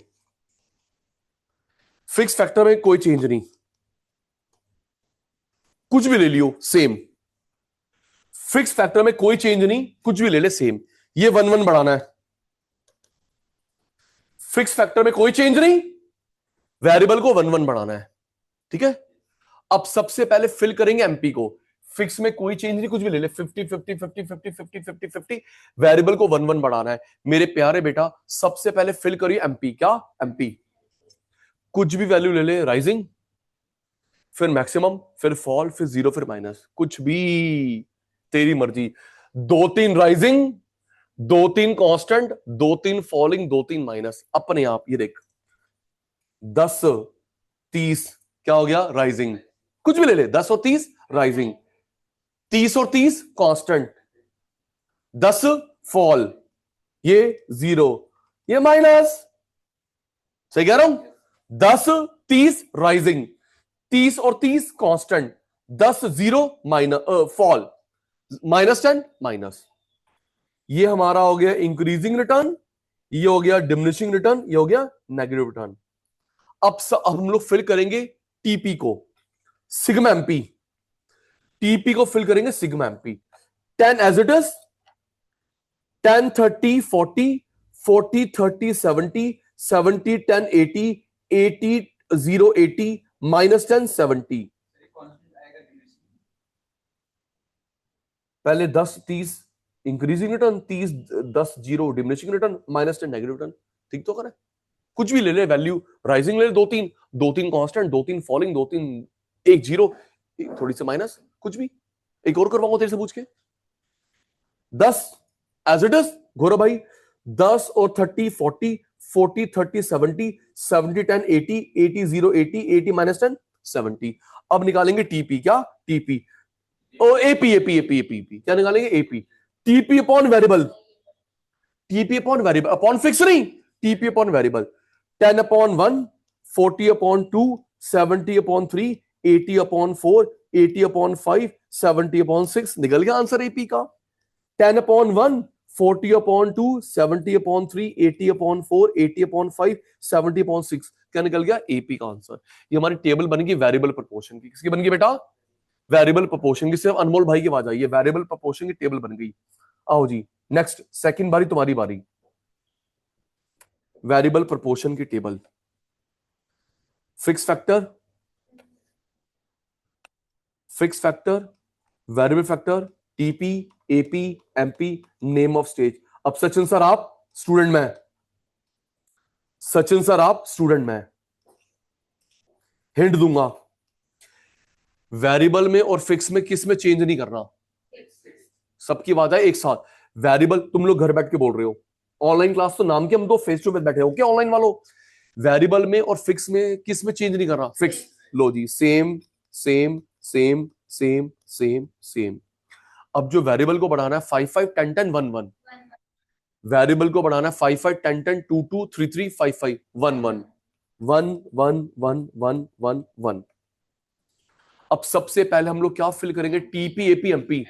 Speaker 1: फिक्स फैक्टर में कोई चेंज नहीं, कुछ भी ले लियो सेम। फिक्स फैक्टर में कोई चेंज नहीं, कुछ भी ले ले सेम। ये 1 1 बढ़ाना है। फिक्स फैक्टर में कोई चेंज नहीं, वेरिएबल को 1 1 बढ़ाना है। ठीक है। अब सबसे पहले फिल करेंगे एमपी को। फिक्स में कोई चेंज नहीं, कुछ भी ले ले, 50 50 50 50 50 50 50। वेरिएबल को 1 1 बढ़ाना है। मेरे प्यारे बेटा, सबसे पहले फिल करिए एमपी। क्या एमपी? कुछ भी वैल्यू ले ले, राइजिंग, फिर मैक्सिमम, फिर फॉल, फिर जीरो, फिर माइनस, कुछ भी तेरी मर्जी। 2 3 राइजिंग, 2 3 कांस्टेंट, 2 3 फॉलिंग, 2 3 माइनस, अपने आप। ये देख, 10 30 क्या हो गया? राइजिंग। कुछ भी ले ले, 10 और 30 राइजिंग, 30 और 30 कांस्टेंट, 10 फॉल, ये जीरो, ये माइनस। सही कह रहा हूं? 10 30 राइजिंग, 30 और 30 constant, 10 zero minus fall, -10 minus. ये हमारा हो गया इंक्रीजिंग रिटर्न, ये हो गया डिमिनिशिंग रिटर्न, ये हो गया नेगेटिव रिटर्न। अब हम लोग फिल करेंगे टीपी को, सिग्मा एमपी। टीपी को फिल करेंगे sigma MP. 10 as it is, 10 30 40, 40 30 70, 70 10 80, 80 0 80, -10 70। पहले 10 30 increasing return, 30 10 zero diminishing return, -10 negative return. ठीक तो करे? कुछ भी ले ले वैल्यू, राइजिंग ले ले 2 3, 2 3 कांस्टेंट, 2 3 फॉलिंग, 2 3 1 जीरो, थोड़ी सी माइनस, कुछ भी। एक और करवाऊंगा तेरे से पूछ के। 10 एज इट इज घोरा भाई, 10 और 30 40, 40 30 70, 70 10 80, 80 0 80, 80 -10 70। अब निकालेंगे टीपी। क्या टीपी? ओ AP AP AP AP AP क्या निकालेंगे? AP. TP upon variable, TP upon variable, upon fix नहीं, TP upon variable. 10 upon 1, 40 upon 2, 70 upon 3, 80 upon 4, 80 upon 5, 70 upon 6। निकल गया आंसर एपी का। 10 upon 1, 40 upon 2, 70 upon 3, 80 upon 4, 80 upon 5, 70 upon 6। क्या निकल गया? एपी का आंसर। ये हमारी टेबल बन गई वेरिएबल प्रोपोर्शन की। किसकी बन गई बेटा? वेरिएबल प्रोपोर्शन की। सिर्फ अनमोल भाई की आवाज आई है, वेरिएबल प्रोपोर्शन की टेबल बन गई। आओ जी, नेक्स्ट सेकंड बारी, तुम्हारी बारी। वेरिएबल प्रोपोर्शन की table, fix factor, fix factor, variable factor, TP, AP, MP, name of stage. अब सचिन सर आप स्टूडेंट में, सचिन सर आप स्टूडेंट में, हिंट दूंगा, वेरिएबल में और फिक्स में किस में चेंज नहीं करना। सबकी बात है एक साथ। वेरिएबल तुम लोग घर बैठ के बोल रहे हो, ऑनलाइन क्लास तो नाम के, हम तो फेस टू फेस बैठे हो क्या ऑनलाइन वालों? वेरिएबल में और फिक्स में किस में चेंज नहीं करना? फिक्स। लो जी, same same same same same same. अब जो वेरिएबल को बढ़ाना है 5 5 10 10 1 1, वेरिएबल को बढ़ाना है 5 5 10 10 2 2 3 3 5 5 1 1 1 1 1 1 1 1। अब सबसे पहले हम लोग क्या फिल करेंगे? TP AP MP.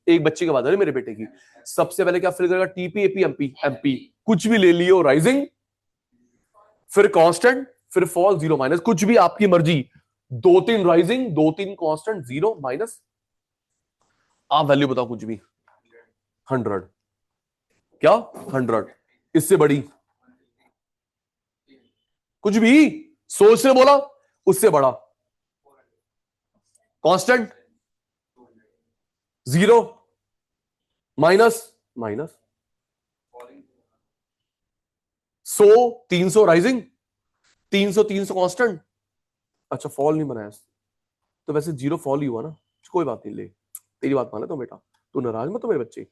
Speaker 1: एक बच्चे की बात है मेरे बेटे की। सबसे पहले क्या फिल करेगा? TP AP MP. एमपी कुछ भी ले लियो, राइजिंग, फिर कांस्टेंट, फिर फॉल, जीरो माइनस, कुछ भी आपकी मर्जी। 2 3 राइजिंग, 2 3 कांस्टेंट, जीरो माइनस। आप वैल्यू बताओ कुछ भी। 100। क्या 100? इससे बड़ी कुछ भी सोच से बोला, उससे बड़ा constant, zero minus minus, 100 300 rising, 300 300 constant. अच्छा फॉल नहीं बनाया तो वैसे जीरो फॉल ही हुआ ना, कोई बात नहीं, ले तेरी बात माना तो बेटा, तू नाराज मत हो मेरे बच्चे।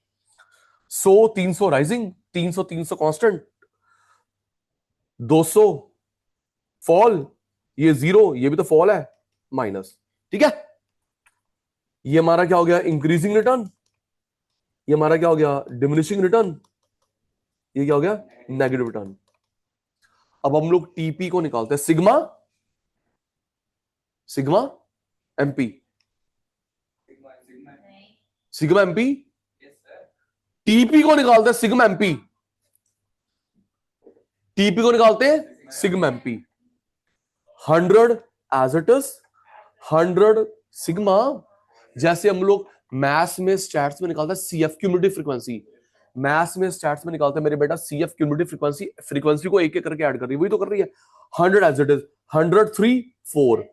Speaker 1: 100 300 राइजिंग, 300 300 कांस्टेंट, 200 फॉल, ये जीरो, ये भी तो फॉल है, माइनस। ठीक है, ये हमारा क्या हो गया? Increasing return. ये हमारा क्या हो गया? Diminishing return. ये क्या हो गया? Negative return. अब हम लोग टीपी को निकालते हैं, सिग्मा सिग्मा एमपी,
Speaker 2: नहीं।
Speaker 1: Sigma MP.
Speaker 2: Yes sir.
Speaker 1: TP को निकालते हैं सिग्मा एमपी, टीपी को निकालते हैं sigma MP. 100 as it is, 100 sigma. जैसे हम लोग मैथ्स में स्टैट्स में निकालते हैं सीएफ क्यूमुलेटिव फ्रीक्वेंसी, मैथ्स में स्टैट्स में निकालते हैं मेरे बेटा सीएफ क्यूमुलेटिव फ्रीक्वेंसी, फ्रीक्वेंसी को एक एक करके ऐड कर रही है, वही तो कर रही है। 100 एज इट इज, 100 3 4,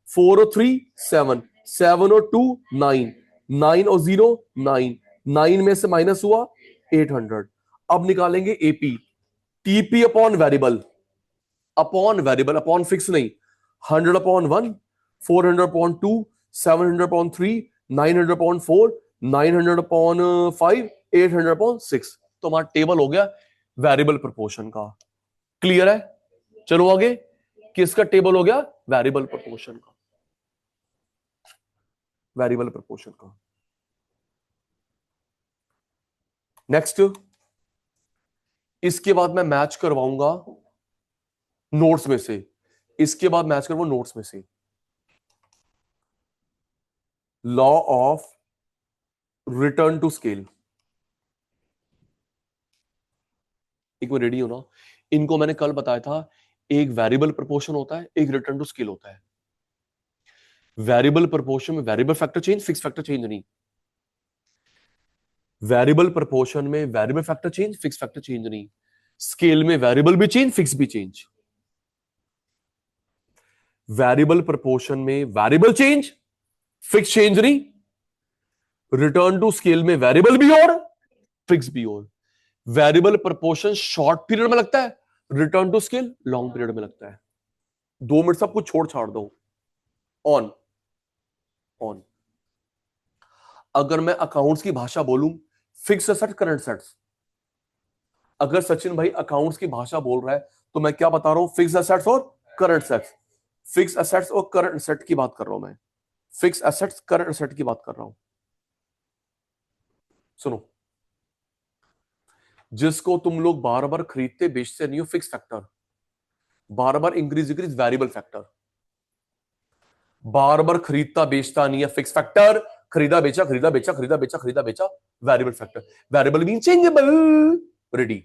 Speaker 1: 4 और 3 7, 7 और 2 9, 9 और 0 9, 9 में से माइनस हुआ 800। अब निकालेंगे AP, TP upon variable, upon variable, upon fix नहीं। 100 upon 1, 400 upon 2, 700 upon 3, 900 upon 4, 900 upon 5, 800 upon 6। तो हमारा टेबल हो गया वेरिएबल प्रोपोर्शन का। क्लियर है? चलो आगे, किसका टेबल हो गया? वेरिएबल प्रोपोर्शन का, वेरिएबल प्रोपोर्शन का। नेक्स्ट, इसके बाद मैं मैच करवाऊंगा नोट्स में से, इसके बाद मैच करवाऊंगा नोट्स में से law of return to scale. एक मिनट रेडी हो ना, इनको मैंने कल बताया था, एक वेरिएबल प्रोपोर्शन होता है, एक रिटर्न टू स्केल होता है। वेरिएबल प्रोपोर्शन में variable factor change, fix factor change नहीं। वेरिएबल प्रोपोर्शन में variable factor change, fix factor change नहीं। स्केल में वेरिएबल भी चेंज, फिक्स भी चेंज। वेरिएबल प्रोपोर्शन में वेरिएबल चेंज, फिक्स चेंज नहीं। रिटर्न टू स्केल में वेरिएबल भी और फिक्स भी और। वेरिएबल प्रोपोर्शन शॉर्ट पीरियड में लगता है, return to scale long period में लगता है। 2 मिनट सब कुछ छोड़ छाड़ दो, ऑन ऑन। अगर मैं अकाउंट्स की भाषा बोलूं, फिक्स एसेट करंट सेट्स। अगर सचिन भाई अकाउंट्स की भाषा बोल रहा है तो मैं क्या बता रहा हूं? फिक्स एसेट्स और करंट सेट्स। फिक्स एसेट्स और करंट सेट की बात कर रहा हूं मैं, फिक्स एसेट्स करंट सेट की बात कर रहा हूं। सुनो, जिसको तुम लोग बार बार खरीदते बेचते नहीं हो, फिक्स फैक्टर। बार बार इंक्रीज डिक्रीज वेरिएबल फैक्टर। बार बार खरीदता बेचता नहीं है, फिक्स फैक्टर। खरीदा बेचा, खरीदा बेचा, खरीदा बेचा, खरीदा बेचा, variable factor. Variable mean changeable. Ready?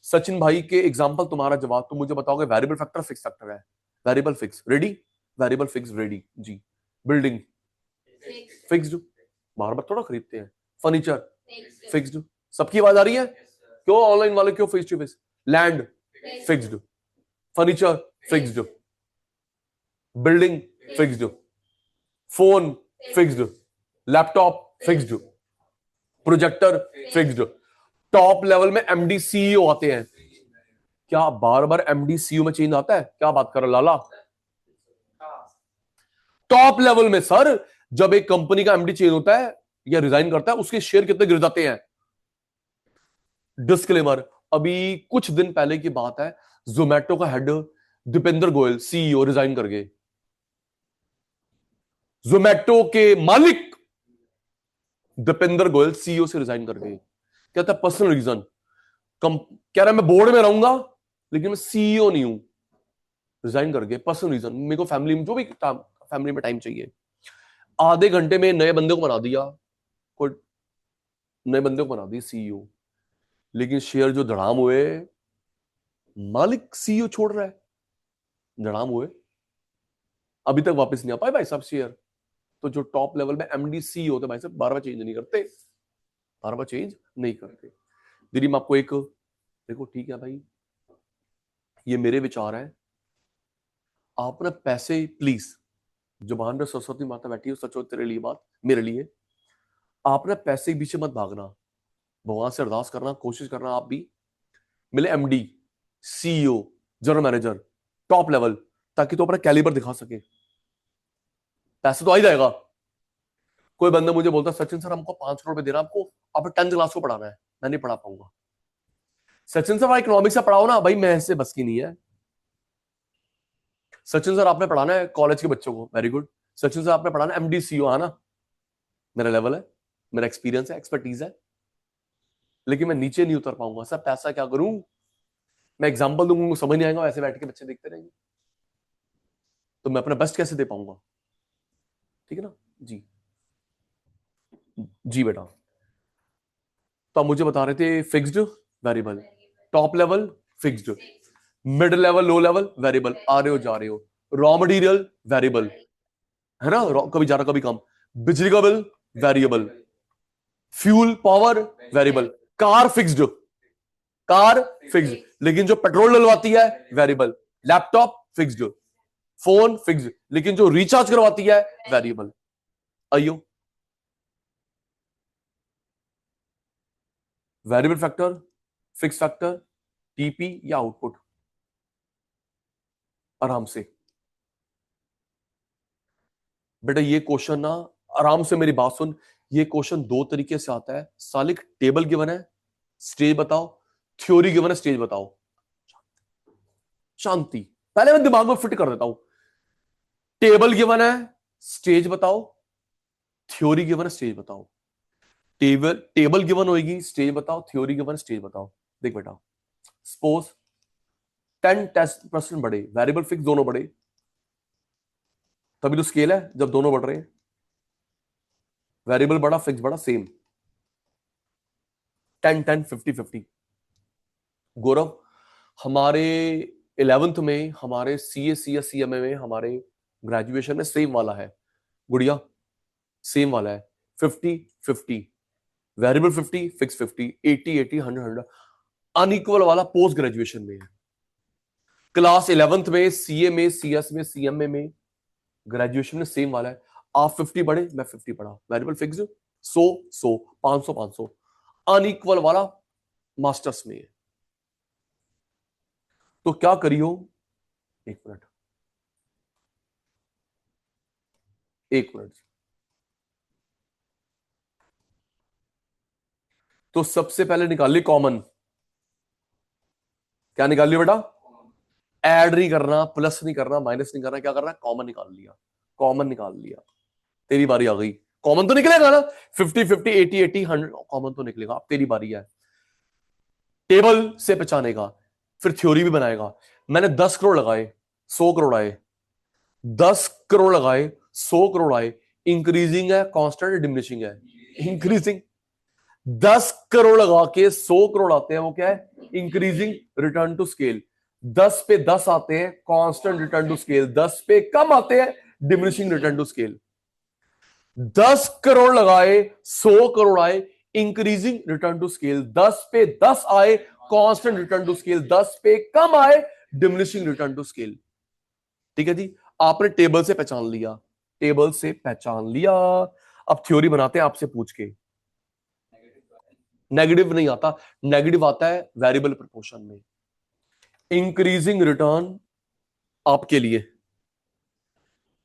Speaker 1: Sachin भाई के एग्जांपल, तुम्हारा जवाब तुम मुझे बताओगे वेरिएबल फैक्टर फिक्स फैक्टर है। Variable fix ready, variable fix ready जी। बिल्डिंग फिक्स्ड, बार बार थोड़ा खरीदते हैं। Furniture fixed. सबकी आवाज आ रही है? क्यों ऑनलाइन वाले क्यों face to face? Land fixed, furniture fixed, building fixed, phone fixed, laptop fixed, projector fixed. Top level में एमडी सीईओ आते हैं। क्या बार बार एमडी सीईओ में चेंज आता है? क्या बात कर रहे लाला? टॉप लेवल में सर, जब एक कंपनी का एमडी चेंज होता है या रिजाइन करता है, उसके शेयर कितने गिर जाते हैं? डिस्क्लेमर, अभी कुछ दिन पहले की बात है, जोमैटो का head Deepinder Goyal CEO resign कर गए। जोमैटो के मालिक दीपेंद्र गोयल सीईओ से रिजाइन कर गए। कहता है पर्सनल रीजन, कह रहा है मैं बोर्ड में रहूंगा लेकिन मैं सीईओ नहीं हूं। रिजाइन कर गए, पर्सनल रीजन, मेरे को फैमिली में जो भी फैमिली में टाइम चाहिए। आधे घंटे में नए बंदे को बना दिया, कोई नए बंदे को बना दिया सीईओ। लेकिन शेयर जो धड़ाम हुए, मालिक सीईओ छोड़ रहा है, धड़ाम हुए, अभी तक वापस नहीं आ पाए भाई साहब शेयर। तो जो टॉप लेवल में एमडी सीईओ होते भाई साहब, बार बार चेंज नहीं करते, बार बार चेंज नहीं करते। दीदी मैं आपको एक, देखो ठीक है भाई, ये मेरे विचार है। आप ना पैसे प्लीज, जुबान पे सरस्वती माता बैठी हो, सच हो तेरे लिए बात, मेरे लिए, आप ना पैसे के पीछे मत भागना। भगवान से अरदास करना, कोशिश करना आप भी मिले MD, CEO, general manager, top level, ताकि तो अपना कैलिबर दिखा सके। पैसे तो आ ही जाएगा। कोई बंदा मुझे बोलता सचिन सर हमको 5 करोड़ रुपए देना आपको, आप 10th क्लास को पढ़ाना है, मैं नहीं पढ़ा पाऊंगा। सचिन सर इकोनॉमिक्स से पढ़ाओ ना, भाई मैं ऐसे बस की नहीं है। सचिन सर आपने पढ़ाना है कॉलेज के बच्चों को, वेरी गुड। सचिन सर आपने पढ़ाना एमडी सीईओ, है ना, मेरा लेवल है, मेरा एक्सपीरियंस है, एक्सपर्टीज है, लेकिन मैं नीचे नहीं उतर पाऊंगा। सर पैसा क्या करूं? मैं एग्जांपल दूंगा, समझ नहीं आएगा, ऐसे बैठ के बच्चे देखते रहेंगे। तो मैं अपना बेस्ट कैसे दे पाऊंगा? ठीक है ना जी। जी बेटा, तो आप मुझे बता रहे थे fixed variable, top level fixed, mid level low level variable, आ रहे हो जा रहे हो, रॉ मटेरियल वेरिएबल है ना, कभी ज्यादा कभी कम, बिजली का bill variable, fuel power variable, car fixed, car fixed, लेकिन जो पेट्रोल डलवाती है variable, laptop fixed, phone fixed, लेकिन जो रिचार्ज करवाती है वेरिएबल। आइयो, variable factor, fix factor, TP या आउटपुट, आराम से बेटा ये क्वेश्चन ना, आराम से मेरी बात सुन, ये क्वेश्चन दो तरीके से आता है। सालिक टेबल गिवन है, स्टेज बताओ, थ्योरी गिवन है, स्टेज बताओ। शांति, पहले मैं दिमाग में फिट कर देता हूं। टेबल गिवन है, स्टेज बताओ, थ्योरी गिवन है, स्टेज बताओ। टेबल टेबल गिवन होगी, स्टेज बताओ, थ्योरी गिवन, स्टेज बताओ। देख बेटा, सपोज 10% बढ़े, वेरिएबल फिक्स दोनों बढ़े, तभी तो स्केल है जब दोनों बढ़ रहे हैं। वेरिएबल बढ़ा, फिक्स बढ़ा, सेम 10-10, 50-50। गौरव, हमारे 11th में, हमारे CA C S C M A में, हमारे ग्रेजुएशन में सेम वाला है गुड़िया, सेम वाला है 50-50, वेरिएबल 50, फिक्स 50, 80-80, 100-100, अनइक्वल वाला पोस्ट ग्रेजुएशन में है। क्लास 11th में, सीए में, सीएस में, सीएमए में, ग्रेजुएशन में सेम वाला है। आप 50 बढ़े, मैं 50 बढ़ा, वेरिएबल फिक्स 100-100, 500-500, अनइक्वल वाला मास्टर्स में है। तो क्या करियो, एक मिनट, एक मिनट। तो सबसे पहले निकाल ली कॉमन। क्या निकाल लिया बेटा? ऐड नहीं करना, प्लस नहीं करना, माइनस नहीं करना, क्या करना? कॉमन निकाल लिया, कॉमन निकाल लिया। तेरी बारी आ गई, कॉमन तो निकलेगा ना, 50-50, 80-80, 100, कॉमन तो निकलेगा। अब तेरी बारी है टेबल से पहचानेगा, फिर थ्योरी भी बनाएगा। मैंने 10 करोड़ लगाए, 100 करोड़ आए, 10 करोड़ लगाए, 100 करोड़ आए, इंक्रीजिंग है, कांस्टेंट, डिमिनिशिंग है? इंक्रीजिंग। 10 करोड़ लगा के 100 करोड़ आते हैं, वो क्या है? Increasing return to scale. 10 पे 10 आते हैं, कांस्टेंट रिटर्न टू स्केल। 10 पे कम आते हैं, diminishing return to scale. 10 crore लगाए, 100 करोड़ आए, इंक्रीजिंग रिटर्न टू स्केल। 10 पे 10 आए, कांस्टेंट रिटर्न टू स्केल। 10 पे कम आए, डिमिनिशिंग रिटर्न टू स्केल। ठीक है जी, आपने टेबल से पहचान लिया, टेबल से पहचान लिया। अब थ्योरी बनाते हैं आपसे पूछ के। नेगेटिव नहीं आता, नेगेटिव आता है वेरिएबल प्रोपोर्शन में। इंक्रीजिंग रिटर्न आपके लिए,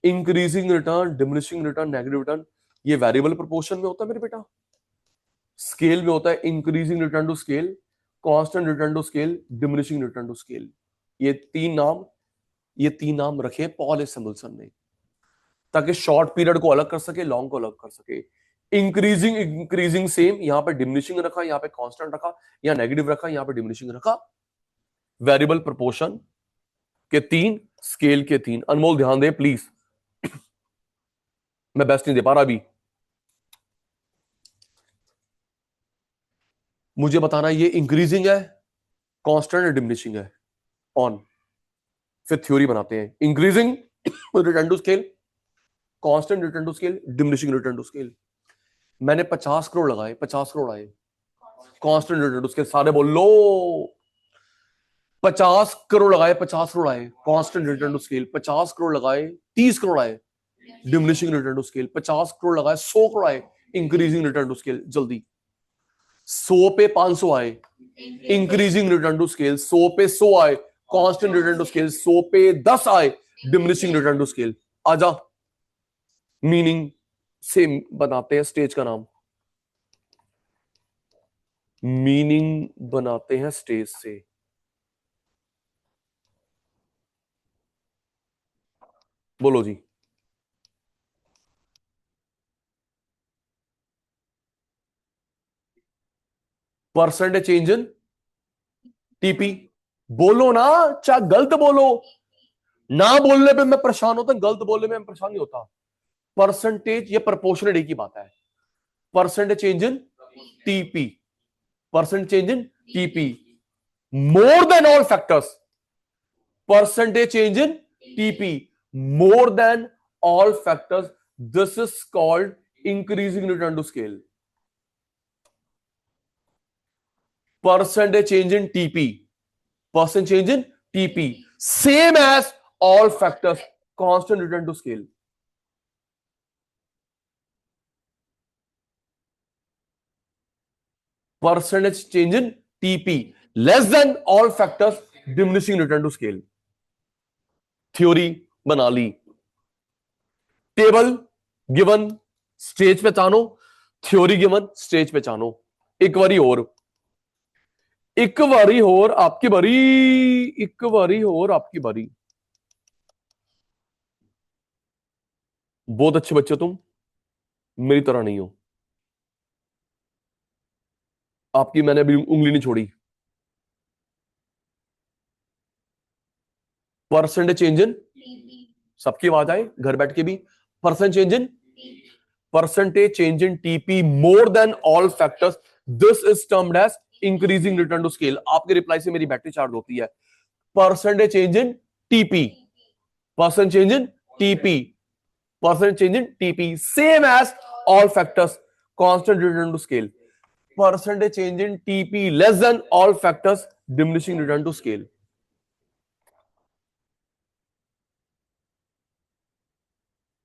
Speaker 1: increasing return, diminishing return, negative return, ये वेरिएबल प्रोपोर्शन में होता है मेरे बेटा। स्केल में होता है increasing return to scale, constant return to scale, diminishing return to scale. ये तीन नाम, ये तीन नाम रखे पॉल सैमुअल्सन ने, ताकि शॉर्ट पीरियड को अलग कर सके, लॉन्ग को अलग कर सके। इंक्रीजिंग इंक्रीजिंग सेम, यहां पे डिमिनिशिंग रखा, यहां पे कांस्टेंट रखा, यहां नेगेटिव रखा, यहां पे डिमिनिशिंग रखा। वेरिएबल प्रोपोर्शन के तीन, स्केल के तीन। अनमोल ध्यान दे प्लीज, मैं बेस्ट नहीं दे पा रहा अभी। मुझे बताना ये इंक्रीजिंग है, कांस्टेंट या डिमिनिशिंग है। ऑन, फिर थ्योरी बनाते हैं। Increasing return to scale, constant return to scale, diminishing return to scale. मैंने 50 करोड़ लगाए, 50 करोड़ आए, कांस्टेंट रिटर्न टू स्केल। सारे बोल लो, 50 करोड़ लगाए, 50 करोड़ आए, constant return to scale. 50 crore लगाए, 30 करोड़ आए, diminishing return to scale. 50 crore लगाए, 100 करोड़ आए, इंक्रीजिंग रिटर्न टू स्केल। जल्दी, 100 पे 500 आए, इंक्रीजिंग रिटर्न टू स्केल। 100 पे 100 आए, कांस्टेंट रिटर्न टू स्केल। 100 पे 10 आए, डिमिनिशिंग रिटर्न टू स्केल। आजा, मीनिंग से बनाते हैं स्टेज का नाम, मीनिंग बनाते हैं स्टेज से। बोलो जी। Percentage change in TP. बोलो ना, चाहे गलत बोलो, ना बोलने पे मैं परेशान होता, गलत बोलने में मैं परेशान नहीं होता। परसेंटेज या प्रोपोर्शनेट एक ही बात है। Percentage change in TP, percent change in TP more than all factors, percentage change in TP more than all factors, this is called increasing return to scale. Percentage change in TP, percent change in TP same as all factors, constant return to scale. Percentage change in TP less than all factors, diminishing return to scale. Theory बना ली, टेबल गिवन, स्टेज पे चानो, थ्योरी गिवन, स्टेज पे चानो। एक बारी और, एक बारी और आपकी बारी, एक बारी और आपकी बारी। बहुत अच्छे बच्चे तुम, मेरी तरह नहीं हो। आपकी मैंने अभी उंगली नहीं छोड़ी। परसेंटेज चेंज इन, सबकी आवाज आए घर बैठ के भी। Percent change in, percentage change in TP more than all factors, this is termed as increasing return to scale. आपके रिप्लाई से मेरी बैटरी चार्ज होती है। Percentage change in TP, percent change in TP, percent change in TP same as all factors, constant return to scale. Percentage change in TP less than all factors, diminishing return to scale.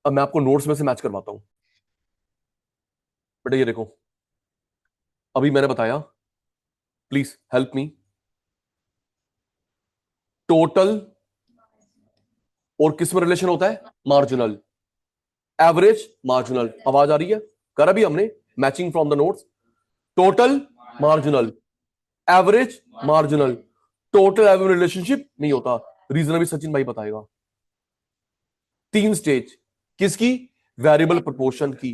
Speaker 1: अब मैं आपको नोट्स में से मैच करवाता हूं। बेटा ये देखो, अभी मैंने बताया, प्लीज हेल्प मी। टोटल और किस में रिलेशन होता है? मार्जिनल। एवरेज मार्जिनल, आवाज आ रही है? कर अभी हमने matching from the notes. Total marginal, average marginal, total average relationship नहीं होता। रीजन अभी सचिन भाई बताएगा। 3 स्टेज किसकी? वेरिएबल प्रोपोर्शन की।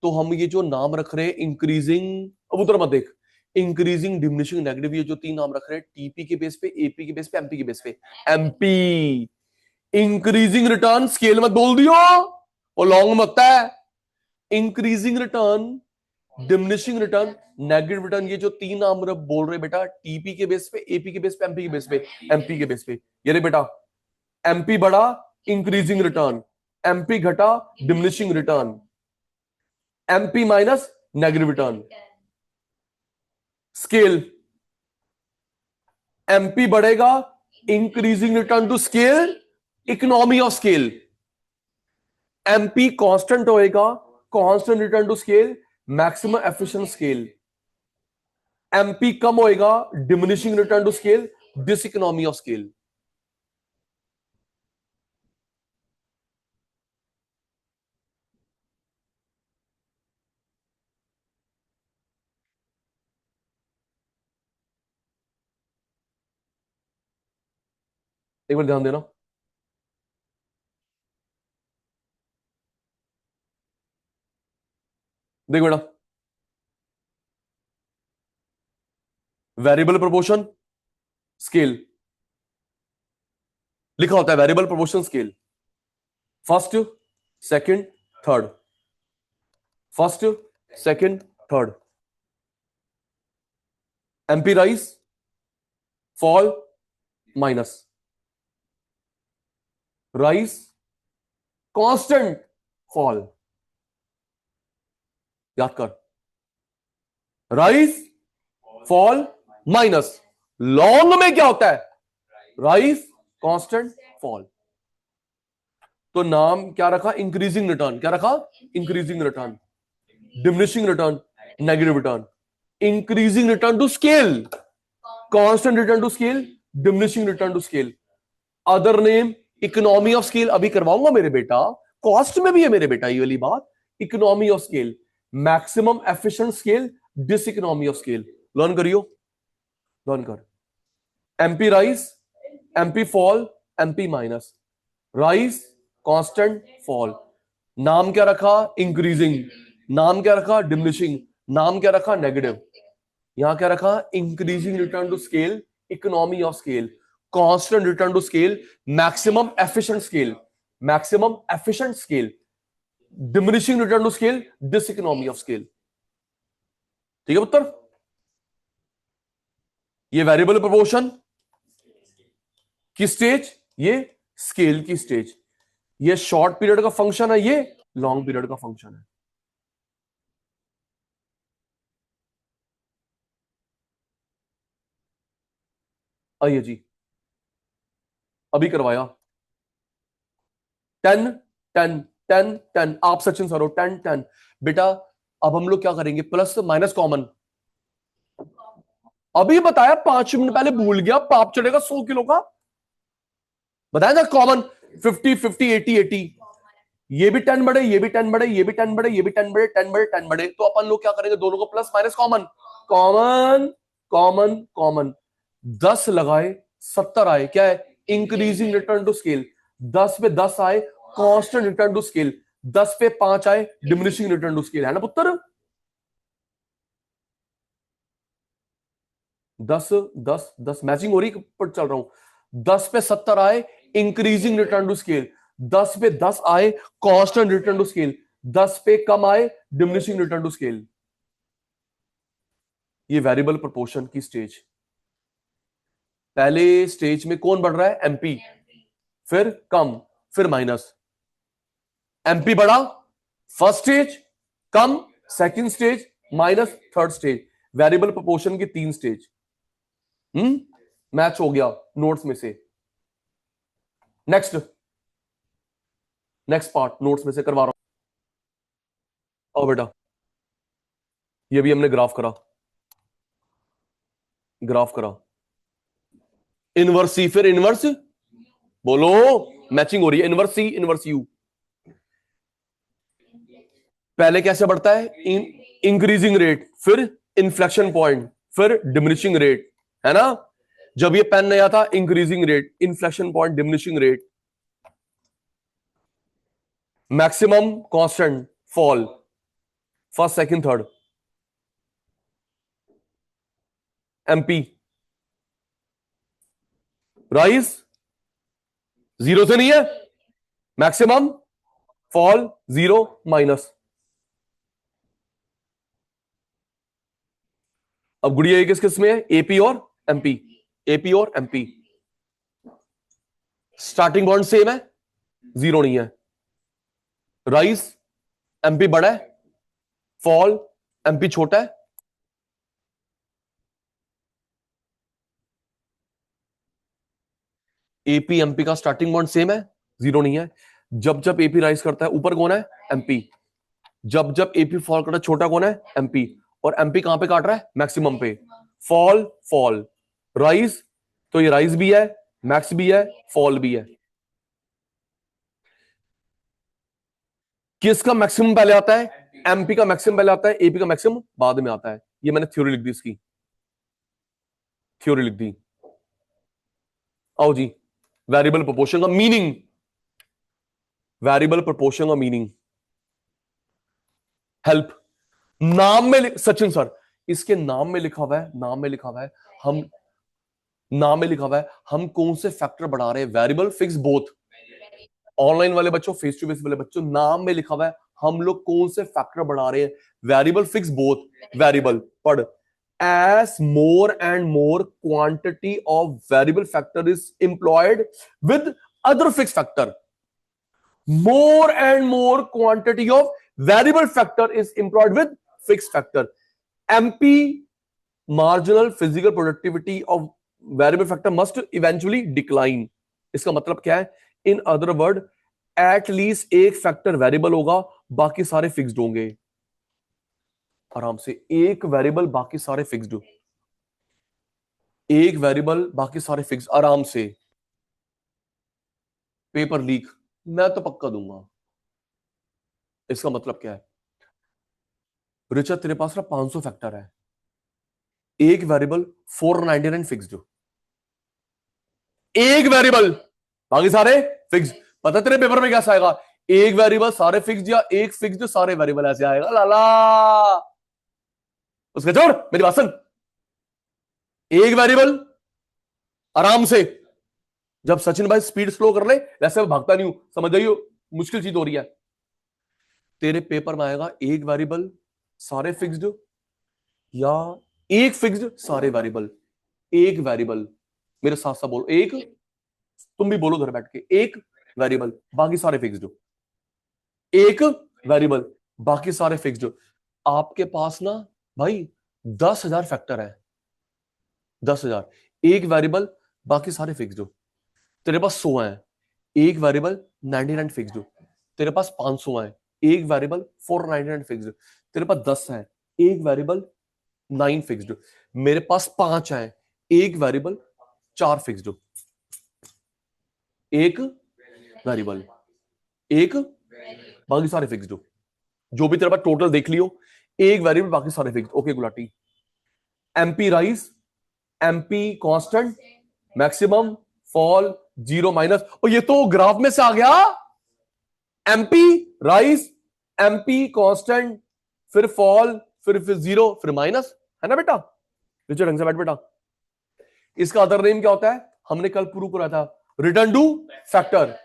Speaker 1: तो हम ये जो नाम रख रहे हैं इंक्रीजिंग, अब उधर मत देख, इंक्रीजिंग, डिमिनिशिंग, नेगेटिव, ये जो 3 नाम रख रहे हैं टीपी के बेस पे, एपी के बेस पे, एमपी के बेस पे। एमपी इंक्रीजिंग रिटर्न, स्केल मत बोल दियो और लॉन्ग मत है। Increasing return, diminishing return, negative return, ये जो 3 नाम बोल रहे बेटा, टीपी के बेस पे, एपी के बेस पे, एमपी के बेस पे, एमपी के बेस पे। ये रे बेटा, एमपी बढ़ा इंक्रीजिंग रिटर्न, एमपी घटा diminishing return, MP minus negative return. Scale, MP बढ़ेगा increasing return to scale, economy of scale. MP constant होएगा, constant return to scale, maximum efficient scale. MP कम होएगा, diminishing return to scale, diseconomy of scale. एक बार ध्यान देना, देख बेटा, वेरिएबल प्रोपोर्शन स्केल लिखा होता है, variable proportion scale, first second third, first second third. MP rise, fall, minus, rise, constant, fall. याद कर, राइज, फॉल, माइनस। लॉन्ग में क्या होता है? Rise, constant, fall. तो नाम क्या रखा? Increasing return. क्या रखा? Increasing return, diminishing return, negative return. Increasing return to scale, constant return to scale, diminishing return to scale. Other name economy of scale, अभी करवाऊंगा मेरे बेटा, कॉस्ट में भी है मेरे बेटा ये वाली बात। Economy of scale, maximum efficient scale, diseconomy of scale. Learn करियो, लर्न कर। MP rise, MP fall, MP minus, rise, constant, fall. नाम क्या रखा? इंक्रीजिंग। नाम क्या रखा? डिमिनिशिंग। नाम क्या रखा? नेगेटिव। यहां क्या रखा? Increasing return to scale, economy of scale, constant return to scale, maximum efficient scale, maximum efficient scale, diminishing return to scale, diseconomy of scale. ठीक है उत्तर। ये वेरिएबल प्रोपोर्शन की स्टेज, ये स्केल की स्टेज, ये शॉर्ट पीरियड का फंक्शन है, ये लॉन्ग पीरियड का फंक्शन है। आइए जी, अभी करवाया 10 10 10 10, आप सचिन सर हो, 10 10 बेटा। अब हम लोग क्या करेंगे, प्लस माइनस कॉमन। अभी बताया 5 मिनट पहले, भूल गया, पाप चढ़ेगा 100 किलो का। बताया ना कॉमन, 50 50 80 80, ये भी 10 बढ़े, ये भी 10 बढ़े, ये भी 10 बढ़े, ये भी 10 बढ़े, 10 बढ़े 10 बढ़े, तो अपन लोग क्या करेंगे, दोनों को plus minus common, common common common. 10 लगाए 70 आए, क्या है, इंक्रीजिंग रिटर्न टू स्केल। 10 पे 10 आए, कांस्टेंट रिटर्न टू स्केल। 10 पे 5 आए, डिमिनिशिंग रिटर्न टू स्केल, है ना पुत्र। 10 10 10 मैचिंग हो रही पर चल रहा हूं। 10 पे 70 आए, इंक्रीजिंग रिटर्न टू स्केल। 10 पे 10 आए, कांस्टेंट रिटर्न टू स्केल। 10 पे कम आए, डिमिनिशिंग रिटर्न टू स्केल। ये वेरिएबल प्रोपोर्शन की स्टेज। पहले स्टेज में कौन बढ़ रहा है, एमपी, फिर कम, फिर माइनस। एमपी बढ़ा, फर्स्ट स्टेज, कम second stage, minus third stage. Variable proportion की 3 स्टेज। मैच हो गया नोट्स में से। नेक्स्ट नेक्स्ट पार्ट नोट्स में से करवा रहा हूं। आओ बेटा, ये भी हमने ग्राफ करा, ग्राफ करा, इनवर्स सी फिर इनवर्स, बोलो, मैचिंग हो रही है, इनवर्स सी इनवर्स यू। पहले कैसे बढ़ता है, इंक्रीजिंग रेट, फिर इन्फ्लेक्शन पॉइंट, फिर डिमिनिशिंग रेट, है ना। जब ये पेन नया था, increasing rate, inflection point, diminishing rate, maximum constant, fall, first second third. MP rise, zero से नहीं है, मैक्सिमम, फॉल, जीरो, माइनस। अब गुड़िया ये किस किस में है, एपी और एमपी, एपी और एमपी। स्टार्टिंग पॉइंट सेम है, जीरो नहीं है। राइज, एमपी बड़ा है, फॉल, एमपी छोटा है। एपी एमपी का स्टार्टिंग पॉइंट सेम है, जीरो नहीं है। जब जब एपी राइज करता है, ऊपर कौन है, एमपी। जब जब एपी फॉल करता है, छोटा कौन है, एमपी। और एमपी कहां पे काट रहा है, मैक्सिमम पे। फॉल फॉल, राइज, तो ये राइज भी है, मैक्स भी है, फॉल भी है। किसका मैक्सिमम पहले आता है, एमपी का मैक्सिमम पहले आता है, एपी का मैक्सिमम बाद में आता है। ये मैंने थ्योरी लिख दी, इसकी थ्योरी लिख दी। आओ जी, वेरिएबल प्रोपोर्शन का मीनिंग, वेरिएबल प्रोपोर्शन का मीनिंग, हेल्प। नाम में सचिन सर, इसके नाम में लिखा हुआ है, नाम में लिखा हुआ है, हम नाम में लिखा हुआ है हम कौन से फैक्टर बढ़ा रहे हैं, वेरिएबल फिक्स बोथ। ऑनलाइन वाले बच्चों, फेस टू फेस वाले बच्चों, नाम में लिखा हुआ है हम लोग कौन से फैक्टर बढ़ा रहे हैं, वेरिएबल फिक्स बोथ। वेरिएबल पढ़, as more and more quantity of variable factor is employed with other fixed factor, more and more quantity of variable factor is employed with fixed factor. MP, marginal physical productivity of variable factor must eventually decline. इसका मतलब क्या है, in other word, at least एक फैक्टर वेरिएबल होगा, बाकी सारे फिक्स्ड होंगे। आराम से, एक वेरिएबल बाकी सारे फिक्स्ड, एक वेरिएबल बाकी सारे फिक्स, आराम से। पेपर लीक मैं तो पक्का दूंगा। इसका मतलब क्या है, रिचर्ड तेरे पास ना 500 फैक्टर है, एक वेरिएबल 499 फिक्स्ड, एक वेरिएबल बाकी सारे फिक्स। पता तेरे पेपर में कैसा आएगा, एक वेरिएबल सारे फिक्स्ड या एक फिक्स्ड सारे वेरिएबल, ऐसे आएगा लाला। उसके छोड़, मेरी बात सुन, एक वेरिएबल आराम से जब सचिन भाई स्पीड स्लो कर ले वैसे मैं भागता नहीं हूं, समझ जाइयो मुश्किल चीज हो रही है। तेरे पेपर में आएगा एक वेरिएबल सारे फिक्स्ड, या एक फिक्स्ड सारे वेरिएबल। एक वेरिएबल, मेरे साथ साथ बोलो, एक, तुम भी बोलो घर बैठ के, एक वेरिएबल बाकी सारे फिक्स्ड। एक वेरिएबल बाकी सारे फिक्स्ड। आपके पास ना भाई 10,000 फैक्टर है, 10,000, एक वेरिएबल बाकी सारे फिक्स्ड। तेरे पास 100 है, एक वेरिएबल 99 फिक्स्ड। तेरे पास 500 है, एक वेरिएबल 499 फिक्स्ड। तेरे पास 10 है, एक वेरिएबल 9 फिक्स्ड। मेरे पास 5 है, एक वेरिएबल 4 फिक्स्ड। एक वेरिएबल, एक बाकी सारे फिक्स्ड। जो भी तेरे पास टोटल देख लियो, एक वेरिएबल बाकी सारे fixed. Okay Gulati, MP rise, MP constant, maximum fall, zero minus. और ये तो ग्राफ में से आ गया, एमपी राइज, एमपी कांस्टेंट, फिर फॉल, फिर जीरो, फिर माइनस, है ना बेटा? नीचे ढंग से बैठ बेटा। इसका अदर नेम क्या होता है? हमने कल प्रूव करा था, return to factor,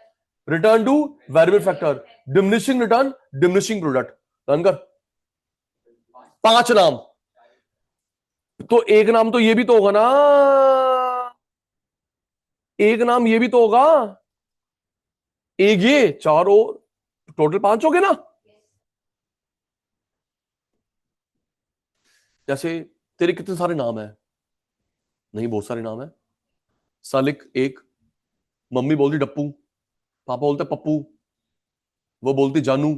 Speaker 1: return to variable factor, diminishing return, diminishing product. Run कर। 5 नाम, तो एक नाम तो ये भी तो होगा ना, एक नाम ये भी तो होगा, एक ये, 4 और टोटल 5 हो गए ना। जैसे तेरे कितने सारे नाम है? नहीं, बहुत सारे नाम है। सालिक एक, मम्मी बोलती डप्पू, पापा बोलते पप्पू, वो बोलती जानू,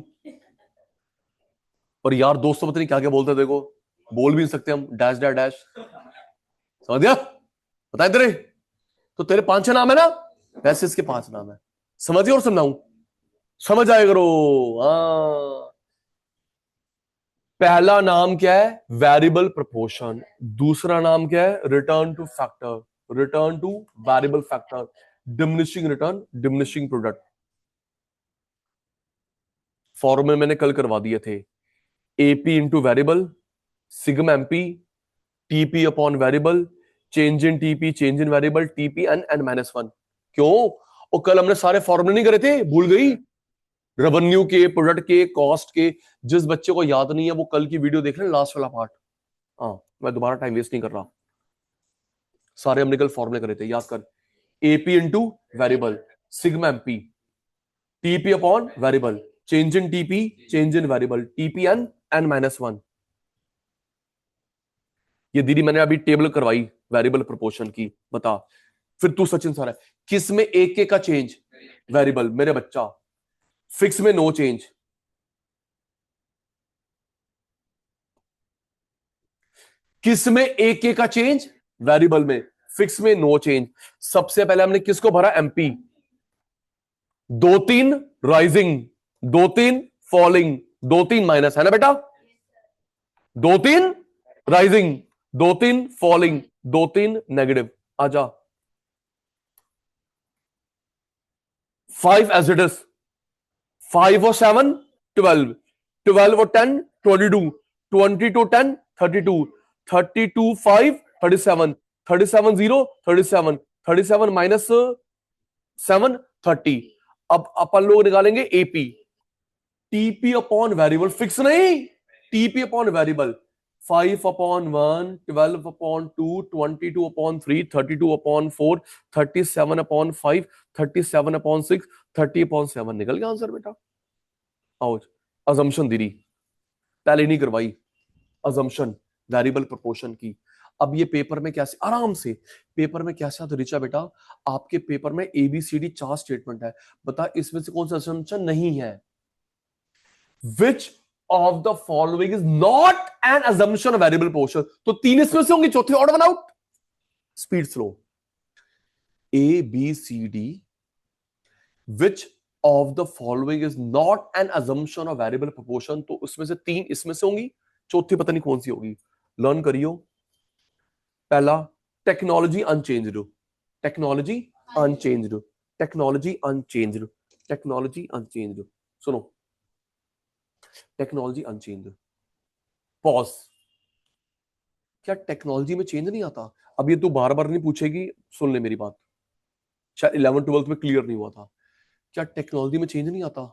Speaker 1: और यार दोस्त तो पता नहीं क्या क्या बोलते हैं, देखो बोल भी नहीं सकते हम, डैश डैश डैश। समझ गया? बताए तेरे, तो तेरे 5-6 नाम है ना, वैसे इसके 5 नाम है। समझ गया और समझाऊं? समझ आए करो। हाँ, पहला नाम क्या है? Variable proportion. दूसरा नाम क्या है? Return to factor, return to variable factor, diminishing return, diminishing product. फॉर्मूले मैंने कल करवा दिए थे, AP into variable, sigma MP, TP upon variable, change in TP, change in variable, TP N minus 1। क्यों? और कल हमने सारे फॉर्मूले नहीं करे थे, भूल गई? रेवेन्यू के, प्रोडक्ट के, कॉस्ट के। जिस बच्चे को याद नहीं है वो कल की वीडियो देख ले, लास्ट वाला पार्ट। हाँ, मैं दोबारा टाइम वेस्ट नहीं कर रहा, सारे हमने कल फॉर्मूले करे थे, याद कर। AP into variable, sigma MP, TP upon variable, change in TP, change in variable, TP N minus 1। ये दीदी मैंने अभी टेबल करवाई वेरिएबल प्रोपोर्शन की, बता। फिर तू सचिन सर है, किस में एक के का चेंज? वेरिएबल, मेरे बच्चा। फिक्स में नो चेंज, किस में एक के का चेंज? वेरिएबल में। फिक्स में नो चेंज। सबसे पहले हमने किसको भरा? एमपी। 2-3 राइजिंग, 2-3 फॉलिंग, 2-3 माइनस, है ना बेटा? 2-3 राइजिंग, 2-3 फॉलिंग, 2-3 नेगेटिव। आजा 5 एज इट इज, 5 और 7 12, 12 और 10 22, 22 10 32, 32 5 37, 37 0 37, 37 माइनस 7 30। अब अपन लोग निकालेंगे AP, TP upon variable, fix नहीं, TP upon variable. 5 upon 1, 12 upon 2, 22 upon 3, 32 upon 4, 37 upon 5, 37 upon 6, 30 upon 7। निकल गया आंसर बेटा। आओ, अजम्पशन दीदी पहले नहीं करवाई, अजम्पशन वेरिएबल प्रोपोर्शन की। अब ये पेपर में कैसे, आराम से पेपर में कैसे आता रिचा बेटा? आपके पेपर में एबीसीडी 4 स्टेटमेंट है, बता इसमें से कौन सा अजम्पशन नहीं है? Which of the following is not an assumption of variable portion? तो 3 इसमें से होंगे, चौथी odd one out. Speed slow, A B C D, which of the following is not an assumption of variable proportion? तो उसमें से 3 इसमें से होंगी, चौथी पता नहीं कौन सी होगी। लर्न करियो। पहला, technology unchanged, technology unchanged, technology unchanged, technology unchanged. सुनो, टेक्नोलॉजी अनचेंज्ड, पॉज। क्या टेक्नोलॉजी में चेंज नहीं आता? अब ये तू बार बार नहीं पूछेगी, सुन ले मेरी बात। शायद 11th 12th में क्लियर नहीं हुआ था। क्या टेक्नोलॉजी में चेंज नहीं आता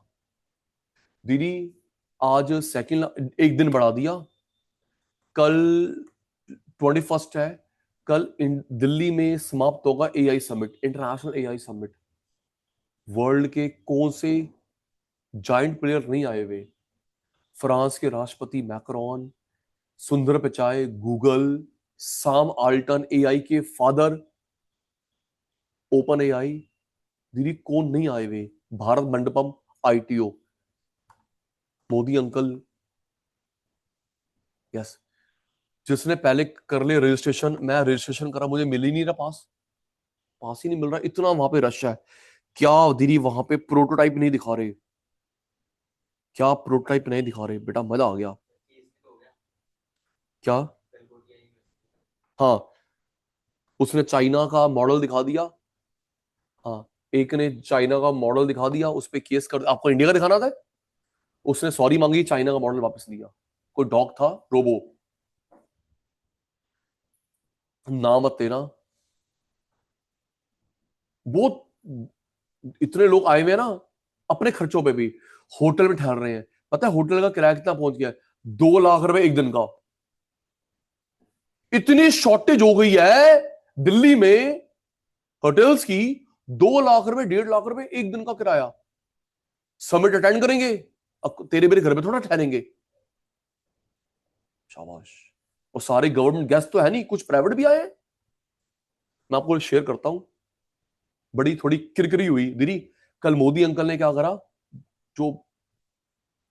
Speaker 1: दीदी? आज सेकंड एक दिन बढ़ा दिया, कल 21 है, कल दिल्ली में समाप्त होगा AI summit, international AI summit. World के कौन से जाइंट प्लेयर नहीं आए हुए? फ्रांस के राष्ट्रपति मैक्रोन, सुंदर पिचाई गूगल, साम आल्टन एआई के फादर, ओपन एआई। दीदी कौन नहीं आए हुए? Bharat Mandapam ITO, Modi uncle. Yes, जिसने पहले कर ले रजिस्ट्रेशन, मैं रजिस्ट्रेशन करा, मुझे मिल ही नहीं रहा, पास पास ही नहीं मिल रहा, इतना वहां पे रश है। क्या दीदी वहां पे प्रोटोटाइप नहीं दिखा रहे? क्या प्रोटोटाइप नहीं दिखा रहे? बेटा मजा आ गया।
Speaker 2: केस तो हो गया
Speaker 1: क्या?
Speaker 2: गलगोटिया यूनिवर्सिटी।
Speaker 1: हाँ, उसने चाइना का मॉडल दिखा दिया। हाँ, एक ने चाइना का मॉडल दिखा दिया, उस पे केस कर, आपको इंडिया का दिखाना था, उसने सॉरी मांगी, चाइना का मॉडल वापस लिया। कोई डॉग था, रोबो, नाम मत लेना। बहुत इतने लोग आए हुए हैं ना, अपने खर्चों पे भी, होटल में ठहर रहे हैं। पता है होटल का किराया कितना पहुंच गया है? 2 लाख रुपए एक दिन का। इतनी शॉर्टेज हो गई है दिल्ली में होटल्स की। 2 लाख रुपए, 1.5 लाख रुपए एक दिन का किराया। समिट अटेंड करेंगे, अब तेरे मेरे घर में थोड़ा ठहरेंगे। शाबाश। और सारे गवर्नमेंट गेस्ट तो है नहीं, कुछ प्राइवेट भी आए हैं। मैं आपको शेयर करता हूं, बड़ी थोड़ी किरकिरी हुई दीदी। कल मोदी अंकल ने क्या करा, जो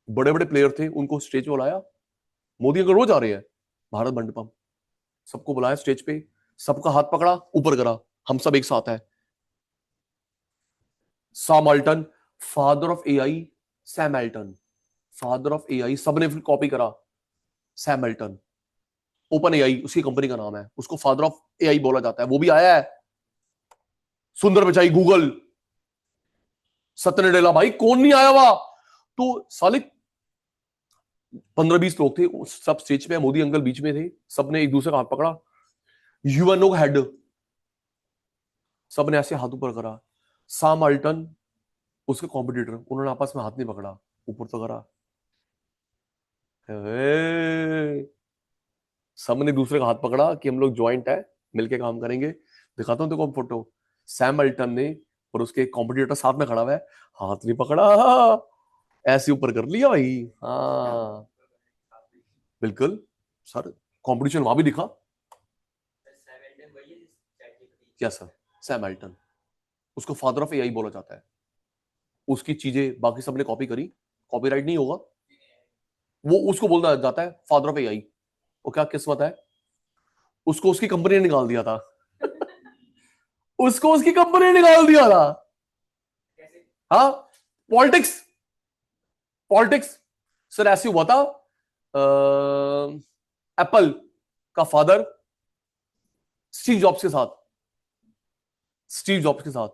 Speaker 1: बड़े बड़े प्लेयर थे उनको स्टेज पे बुलाया। मोदी अंकल रोज आ रहे हैं भारत मंडपम, सबको बुलाया स्टेज पे, सबका हाथ पकड़ा, ऊपर करा, हम सब एक साथ है। Sam Alton, father of AI, Sam Alton, father of AI, सबने फिर कॉपी करा। सैम अल्टन, ओपन एआई उसकी कंपनी का नाम है, उसको फादर ऑफ एआई बोला जाता है, वो भी आया है। सुंदर पिचाई गूगल, सत्य नडेला, भाई कौन नहीं आया हुआ? तो साले 15-20 लोग थे, सब स्टेज पे, मोदी अंकल बीच में थे, सबने एक दूसरे का हाथ पकड़ा, यूएनओ का हेड, सबने ऐसे हाथ ऊपर करा। साम अल्टन, उसके कॉम्पिटिटर, उन्होंने आपस में हाथ नहीं पकड़ा, ऊपर तो करा। सबने दूसरे का हाथ पकड़ा कि हम लोग ज्वाइंट है, मिलके काम करेंगे। दिखाता हूं देखो फोटो, सैम अल्टन ने और उसके कॉम्पिटिटर साथ में खड़ा हुआ है, हाथ नहीं पकड़ा, ऐसे ऊपर कर लिया भाई। हाँ बिल्कुल सर, कंपटीशन वहां भी दिखा।
Speaker 2: सैम वही है जिस ChatGPT।
Speaker 1: क्या सर? सैम अल्टन, उसको फादर ऑफ एआई बोला जाता है। उसकी चीजें बाकी सबने कॉपी करी, कॉपीराइट नहीं होगा, वो उसको बोला जाता है फादर ऑफ एआई। वो क्या किस्मत है, उसको उसकी कंपनी ने निकाल दिया था। उसको उसकी कंपनी ने निकाल दिया था।
Speaker 2: कैसे?
Speaker 1: हाँ, पॉलिटिक्स, पॉलिटिक्स। सर ऐसे हुआ था, एप्पल का फादर स्टीव जॉब्स के साथ, स्टीव जॉब्स के साथ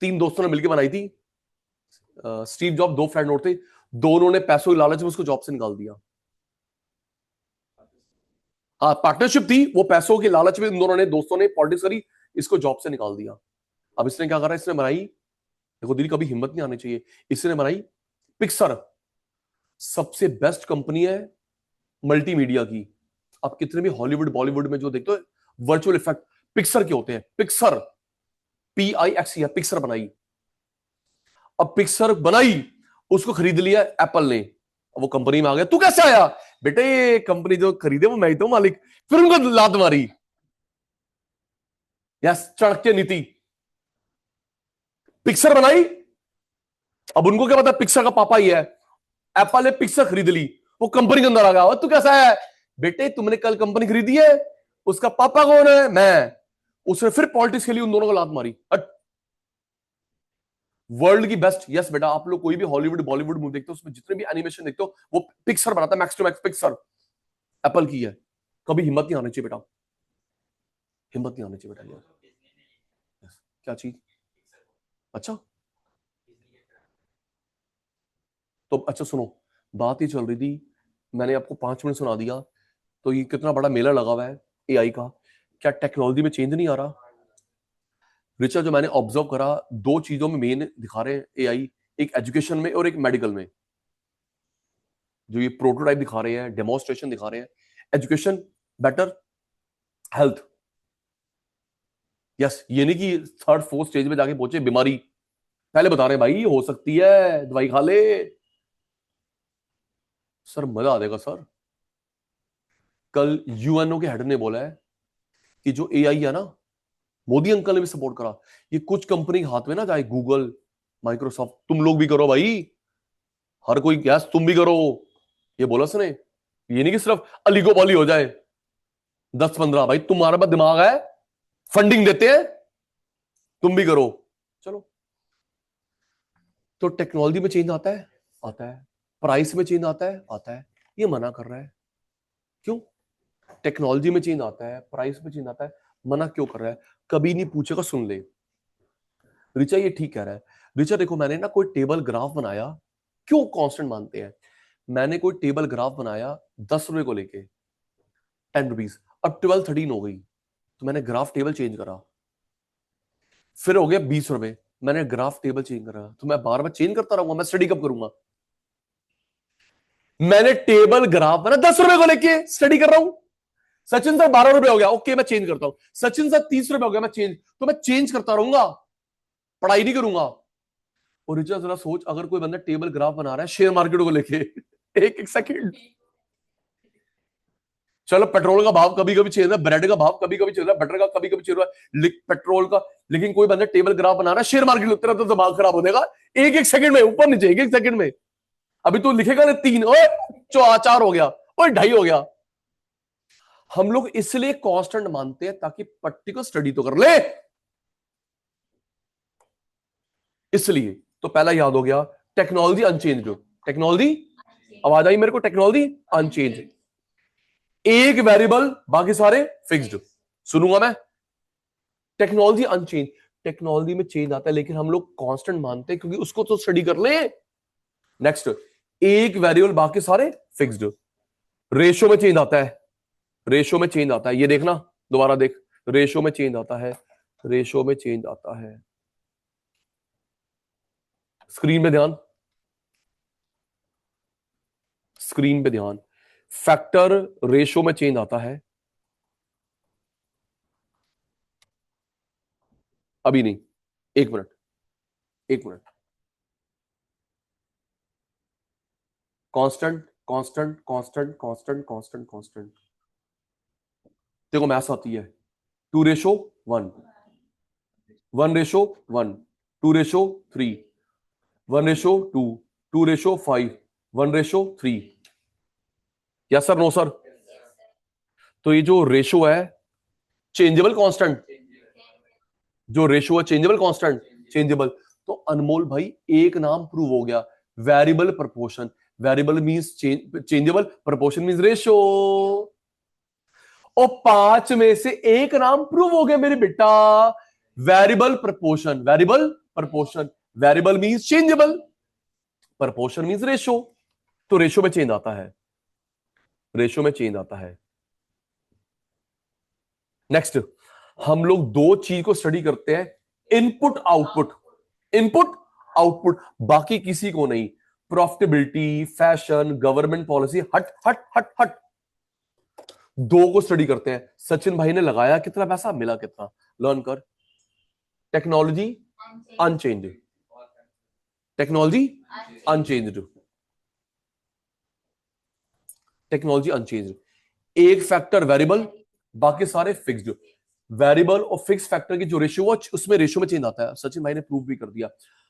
Speaker 1: 3 दोस्तों ने मिलकर बनाई थी। स्टीव जॉब, 2 फ्रेंड और थे, दोनों ने पैसों की लालच में उसको जॉब से निकाल दिया। हाँ पार्टनरशिप थी, वो पैसों के लालच में इन दोनों ने, दोस्तों ने पॉलिटिक्स करी, इसको जॉब से निकाल दिया। अब इसने क्या करा, इसने बनाई, देखो दीदी कभी हिम्मत नहीं आनी चाहिए, इसने बनाई पिक्सर, सबसे बेस्ट कंपनी है मल्टीमीडिया की। आप कितने भी हॉलीवुड बॉलीवुड में जो देखते हो वर्चुअल इफेक्ट, पिक्सर के होते हैं। पिक्सर, PIXE है, पिक्सर बनाई। अब पिक्सर बनाई, उसको खरीद लिया एप्पल ने, वो कंपनी में आ गया। तू कैसे आया? बेटे ये कंपनी जो खरीदे वो मैं ही तो मालिक। फिर उनको लात मारी, यस, चाणक्य नीति। पिक्सर बनाई, अब उनको क्या पता पिक्सर का पापा ही है, एप्पल ने पिक्सर खरीद ली, वो कंपनी के अंदर आ गया। तू कैसा है? बेटे तुमने कल कंपनी खरीदी है, उसका पापा कौन है? मैं। उसने फिर पॉलिटिक्स के लिए उन दोनों को लात मारी। वर्ल्ड की बेस्ट, यस बेटा, आप लोग कोई भी हॉलीवुड बॉलीवुड मूवी देखते हो, उसमें जितने भी एनिमेशन देखते हो, वो पिक्सर बनाता है, max to max Pixar Apple की है। कभी हिम्मत नहीं आनी चाहिए बेटा, हिम्मत नहीं आनी चाहिए बेटा।
Speaker 2: तो डिज्नी ने
Speaker 1: Yes. क्या चीज?
Speaker 2: पिक्सर को,
Speaker 1: अच्छा,
Speaker 2: डिज्नी के खिलाफ।
Speaker 1: तो अच्छा सुनो, बात ही चल रही थी, मैंने आपको 5 मिनट सुना दिया, तो ये कितना बड़ा मेला लगा हुआ है एआई का। क्या टेक्नोलॉजी में चेंज नहीं आ रहा? रिचा, जो मैंने ऑब्जर्व करा, दो चीजों में मेन दिखा रहे हैं एआई, एक एजुकेशन में और एक मेडिकल में। जो ये प्रोटोटाइप दिखा रहे हैं, डेमोन्स्ट्रेशन दिखा रहे हैं, एजुकेशन बेटर, हेल्थ। यस, ये नहीं कि थर्ड फोर्थ स्टेज में जाके पहुंचे बीमारी, पहले बता रहे हैं भाई हो सकती है, दवाई खा ले। सर मजा आ जाएगा सर। कल यूएनओ के हेड ने बोला है कि जो एआई है ना, मोदी अंकल ने भी सपोर्ट करा, ये कुछ कंपनी के हाथ में ना जाए, गूगल, माइक्रोसॉफ्ट, तुम लोग भी करो भाई, हर कोई, यस तुम भी करो, ये बोला उसने। ये नहीं कि सिर्फ अलीगोपाली हो जाए 10-15, भाई तुम्हारे पास दिमाग है, फंडिंग देते हैं, तुम भी करो। चलो, तो टेक्नोलॉजी में चेंज आता है, आता है। प्राइस में चेंज आता है, आता है। ये मना कर रहा है, क्यों? टेक्नोलॉजी में चेंज आता है, प्राइस में चेंज आता है, मना क्यों कर रहा है? कभी नहीं पूछेगा, सुन ले। रिचा ये ठीक कह रहा है। रिचा देखो, मैंने ना कोई टेबल ग्राफ बनाया, क्यों कांस्टेंट मानते हैं? मैंने कोई टेबल ग्राफ बनाया 10 रुपए को लेके, 10 रुपीज, अब 12-13 हो गई, तो मैंने ग्राफ टेबल चेंज करा, फिर हो गया 20 रुपए, मैंने ग्राफ टेबल चेंज करा, तो मैं बार बार चेंज करता रहूंगा? मैं स्टडी कब करूंगा? मैंने टेबल ग्राफ बना 10 रुपए को लेके, स्टडी कर रहा हूं। सचिन सर 12 रुपए हो गया, ओके मैं चेंज करता हूं। सचिन सर 30 रुपए हो गया, मैं चेंज, तो मैं चेंज करता रहूंगा, पढ़ाई नहीं करूंगा। और रिचा जरा सोच, अगर कोई बंदा टेबल ग्राफ बना रहा है शेयर मार्केट को लेके एक एक सेकंड, चलो पेट्रोल का भाव कभी कभी चल रहा है, ब्रेड का भाव कभी कभी चल रहा है, बटर का कभी कभी चल रहा है, पेट्रोल का, लेकिन कोई बंदा टेबल ग्राफ बना रहा है शेयर मार्केट, तेरा तो दिमाग खराब हो जाएगा। एक एक सेकंड में ऊपर नीचे, एक एक सेकंड में। अभी तो लिखेगा ना 3, ओए 4 हो गया, ओए 2.5 हो गया। हम लोग इसलिए कांस्टेंट मानते हैं ताकि पर्टिकुलर स्टडी तो कर ले, इसलिए। तो पहला याद हो गया, टेक्नोलॉजी अनचेंज। टेक्नोलॉजी, आवाज आई मेरे को? टेक्नोलॉजी अनचेंज, एक वेरिएबल बाकी सारे फिक्स्ड। सुनूंगा मैं, टेक्नोलॉजी अनचेंज। टेक्नोलॉजी में चेंज आता है, लेकिन हम लोग कांस्टेंट मानते हैं क्योंकि उसको तो स्टडी कर ले। नेक्स्ट, एक वेरिएबल बाकी सारे फिक्स्ड। रेशियो में चेंज आता है, रेशियो में चेंज आता है, ये देखना, दोबारा देख, रेशियो में चेंज आता है, रेशियो में चेंज आता है। स्क्रीन पे ध्यान, स्क्रीन पे ध्यान। फैक्टर रेशियो में चेंज आता है, अभी नहीं, 1 minute, 1 minute. Constant, constant, constant, constant, constant, constant. देखो मैथ्स आती है, 2:1, 1:1, 2:3, 1:2, 2:5, 1:3। Yes sir, no sir? तो ये जो रेशो है, चेंजेबल कांस्टेंट, जो रेशो है चेंजेबल कांस्टेंट, चेंजेबल। तो अनमोल भाई एक नाम प्रूव हो गया, variable proportion. Variable means changeable, proportion means ratio. और 5 में से एक नाम प्रूव हो गया मेरे बेटा, variable proportion, variable proportion. Variable means changeable, proportion means ratio. तो रेशो में चेंज आता है, रेशो में चेंज आता है। नेक्स्ट, हम लोग दो चीज को स्टडी करते हैं, इनपुट आउटपुट, इनपुट आउटपुट, बाकी किसी को नहीं। प्रॉफिटेबिलिटी, फैशन, गवर्नमेंट पॉलिसी, हट हट हट हट, दो को स्टडी करते हैं। सचिन भाई ने लगाया कितना पैसा, मिला कितना, लर्न कर। Technology unchange, technology unchanged, technology unchanged. एक फैक्टर वेरिएबल, बाकी सारे फिक्स्ड। वेरिएबल और फिक्स फैक्टर की जो रेशियो, उसमें रेशियो में चेंज आता है, सचिन भाई ने प्रूव भी कर दिया।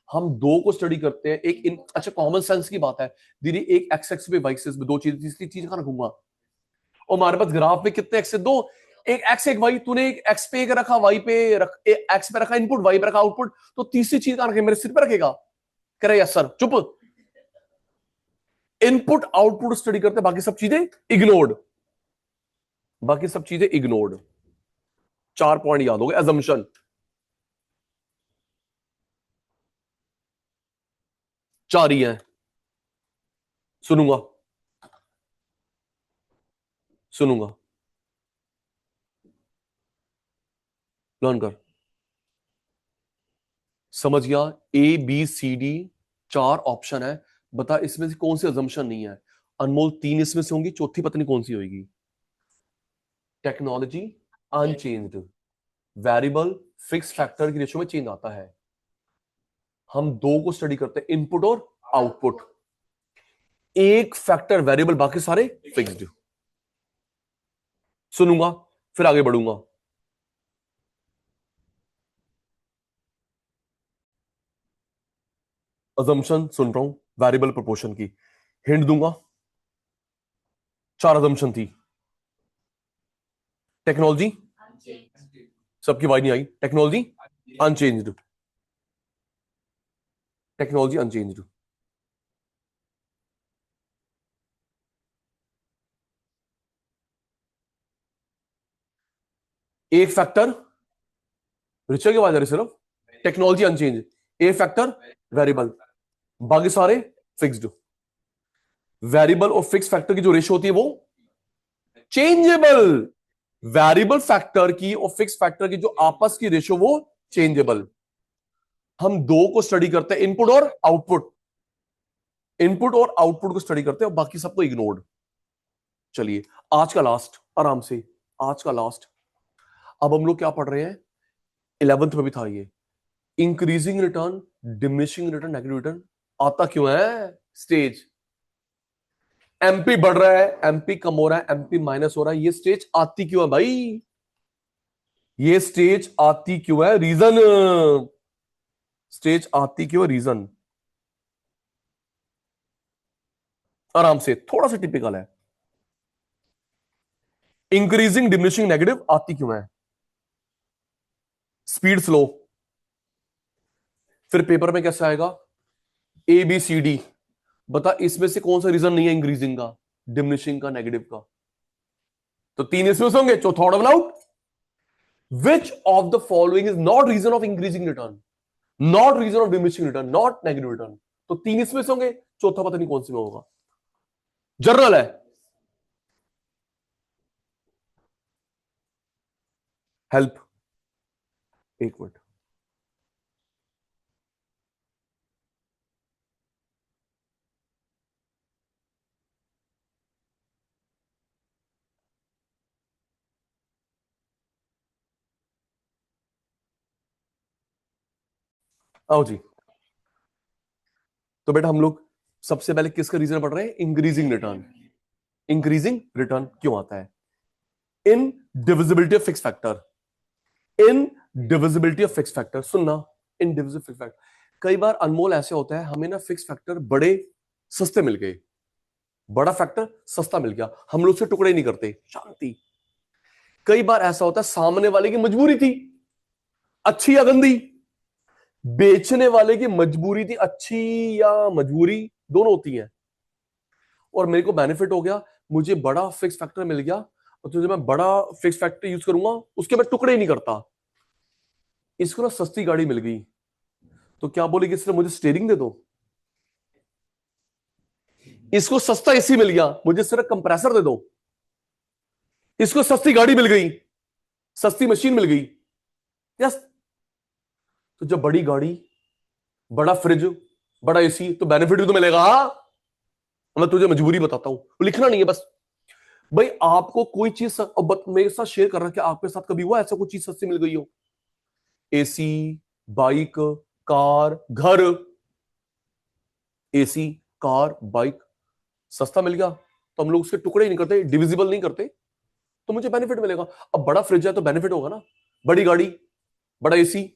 Speaker 1: हम दो को स्टडी करते हैं, एक इन, अच्छा कॉमन सेंस की बात है दीदी, एक एक्स एक्स पे वाई एक्सिस में दो चीज, तीसरी चीज कहां रखूंगा? और हमारे पास ग्राफ में कितने एक्स है? दो, एक एक्स एक वाई, तूने एक एक्स पे एक रखा, वाई पे रख, एक्स पे रखा इनपुट, वाई पे रखा आउटपुट, तो तीसरी चीज कहां रखे? मेरे सिर पे रखेगा? कह रहे यस सर, चुप। इनपुट आउटपुट स्टडी करते, बाकी सब चीजें इग्नोर्ड, बाकी सब चीजें इग्नोर्ड। 4 पॉइंट याद हो गए। अजम्पशन, चार ही है, सुनूंगा, सुनूंगा, लर्न कर। समझ गया? A B C D 4 option है, बता इसमें से कौन सी अजम्पशन नहीं है? अनमोल 3 इसमें से होंगी, चौथी पता नहीं कौन सी होगी। Technology unchanged, variable fix factor की रेशियो में चेंज आता है। हम दो को स्टडी करते हैं, इनपुट और आउटपुट। एक फैक्टर वेरिएबल, बाकी सारे फिक्स्ड। सुनूंगा फिर आगे बढ़ूंगा। अजम्पशन सुन रहा हूं, वेरिएबल प्रोपोर्शन की हिंट दूंगा। 4 अजम्पशन थी। टेक्नोलॉजी, सबकी आवाज नहीं आई। Technology unchanged, technology unchanged. एक फैक्टर, रिचा की आवाज आ रही सिर्फ। Technology unchange, a factor variable, बाकी सारे फिक्स्ड। वेरिएबल और फिक्स फैक्टर की जो रेशियो होती है वो चेंजेबल। वेरिएबल फैक्टर की और फिक्स फैक्टर की जो आपस की रेशियो वो चेंजेबल। हम दो को स्टडी करते हैं, इनपुट और आउटपुट। इनपुट और आउटपुट को स्टडी करते हैं और बाकी सबको इग्नोर्ड। चलिए आज का लास्ट, आराम से आज का लास्ट। अब हम लोग क्या पढ़ रहे हैं? 11th में भी था ये, increasing return, diminishing return, negative return. आता क्यों है? स्टेज एमपी बढ़ रहा है, एमपी कम हो रहा है, एमपी माइनस हो रहा है, ये स्टेज आती क्यों है भाई? ये स्टेज आती क्यों है? रीजन, स्टेज आती क्यों है? रीजन। आराम से, थोड़ा सा टिपिकल है। इंक्रीजिंग डिमिनिशिंग नेगेटिव आती क्यों है? Speed slow. फिर पेपर में कैसे आएगा? ए बी सी डी, बता इसमें से कौन सा रीजन नहीं है इंक्रीजिंग का, डिमिनिशिंग का, नेगेटिव का? तो 3 इसमें से होंगे, चौथा odd out. Which of the following is not reason of increasing return, not reason of diminishing return, not negative return? तो 3 इसमें से होंगे, चौथा पता नहीं कौन सी में होगा। जनरल है। हेल्प, एक मिनट। आओ जी। तो बेटा हम लोग सबसे पहले किसका रीजन पढ़ रहे हैं? Increasing return. इंक्रीजिंग रिटर्न क्यों आता है? Indivisibility of fix factor, indivisibility of fix factor. सुनना, इन डिविजिबल फिक्स फैक्टर। कई बार अनमोल ऐसे होता है, हमें ना फिक्स फैक्टर बड़े सस्ते मिल गए, बड़ा फैक्टर सस्ता मिल गया, हम लोग से टुकड़े नहीं करते, शांति। कई बार ऐसा होता है सामने वाले की मजबूरी थी, अच्छी या गंदी, बेचने वाले की मजबूरी थी, अच्छी या मजबूरी दोनों होती है, और मेरे को बेनिफिट हो गया, मुझे बड़ा फिक्स फैक्टर मिल गया, और तुझे मैं बड़ा फिक्स फैक्टर यूज करूंगा, उसके मैं टुकड़े ही नहीं करता। इसको ना सस्ती गाड़ी मिल गई, तो क्या बोलेगी? सिर्फ मुझे स्टीयरिंग दे दो। इसको सस्ता एसी मिल गया, मुझे सिर्फ कंप्रेसर दे दो। इसको सस्ती गाड़ी मिल गई, सस्ती मशीन मिल गई, यस। तो जब बड़ी गाड़ी, बड़ा फ्रिज, बड़ा एसी, तो बेनिफिट भी तो मिलेगा। हाँ, मैं तुझे मजबूरी बताता हूं, लिखना नहीं है बस। भाई आपको कोई चीज मेरे साथ शेयर कर रहा है कि आपके साथ कभी हुआ ऐसा कोई चीज सस्ती मिल गई हो? एसी, बाइक, कार, घर। एसी, कार, बाइक सस्ता मिल गया, तो हम लोग उसके टुकड़े ही नहीं करते, डिविजिबल नहीं करते, तो मुझे बेनिफिट मिलेगा। अब बड़ा फ्रिज है तो बेनिफिट होगा ना, बड़ी गाड़ी, बड़ा एसी।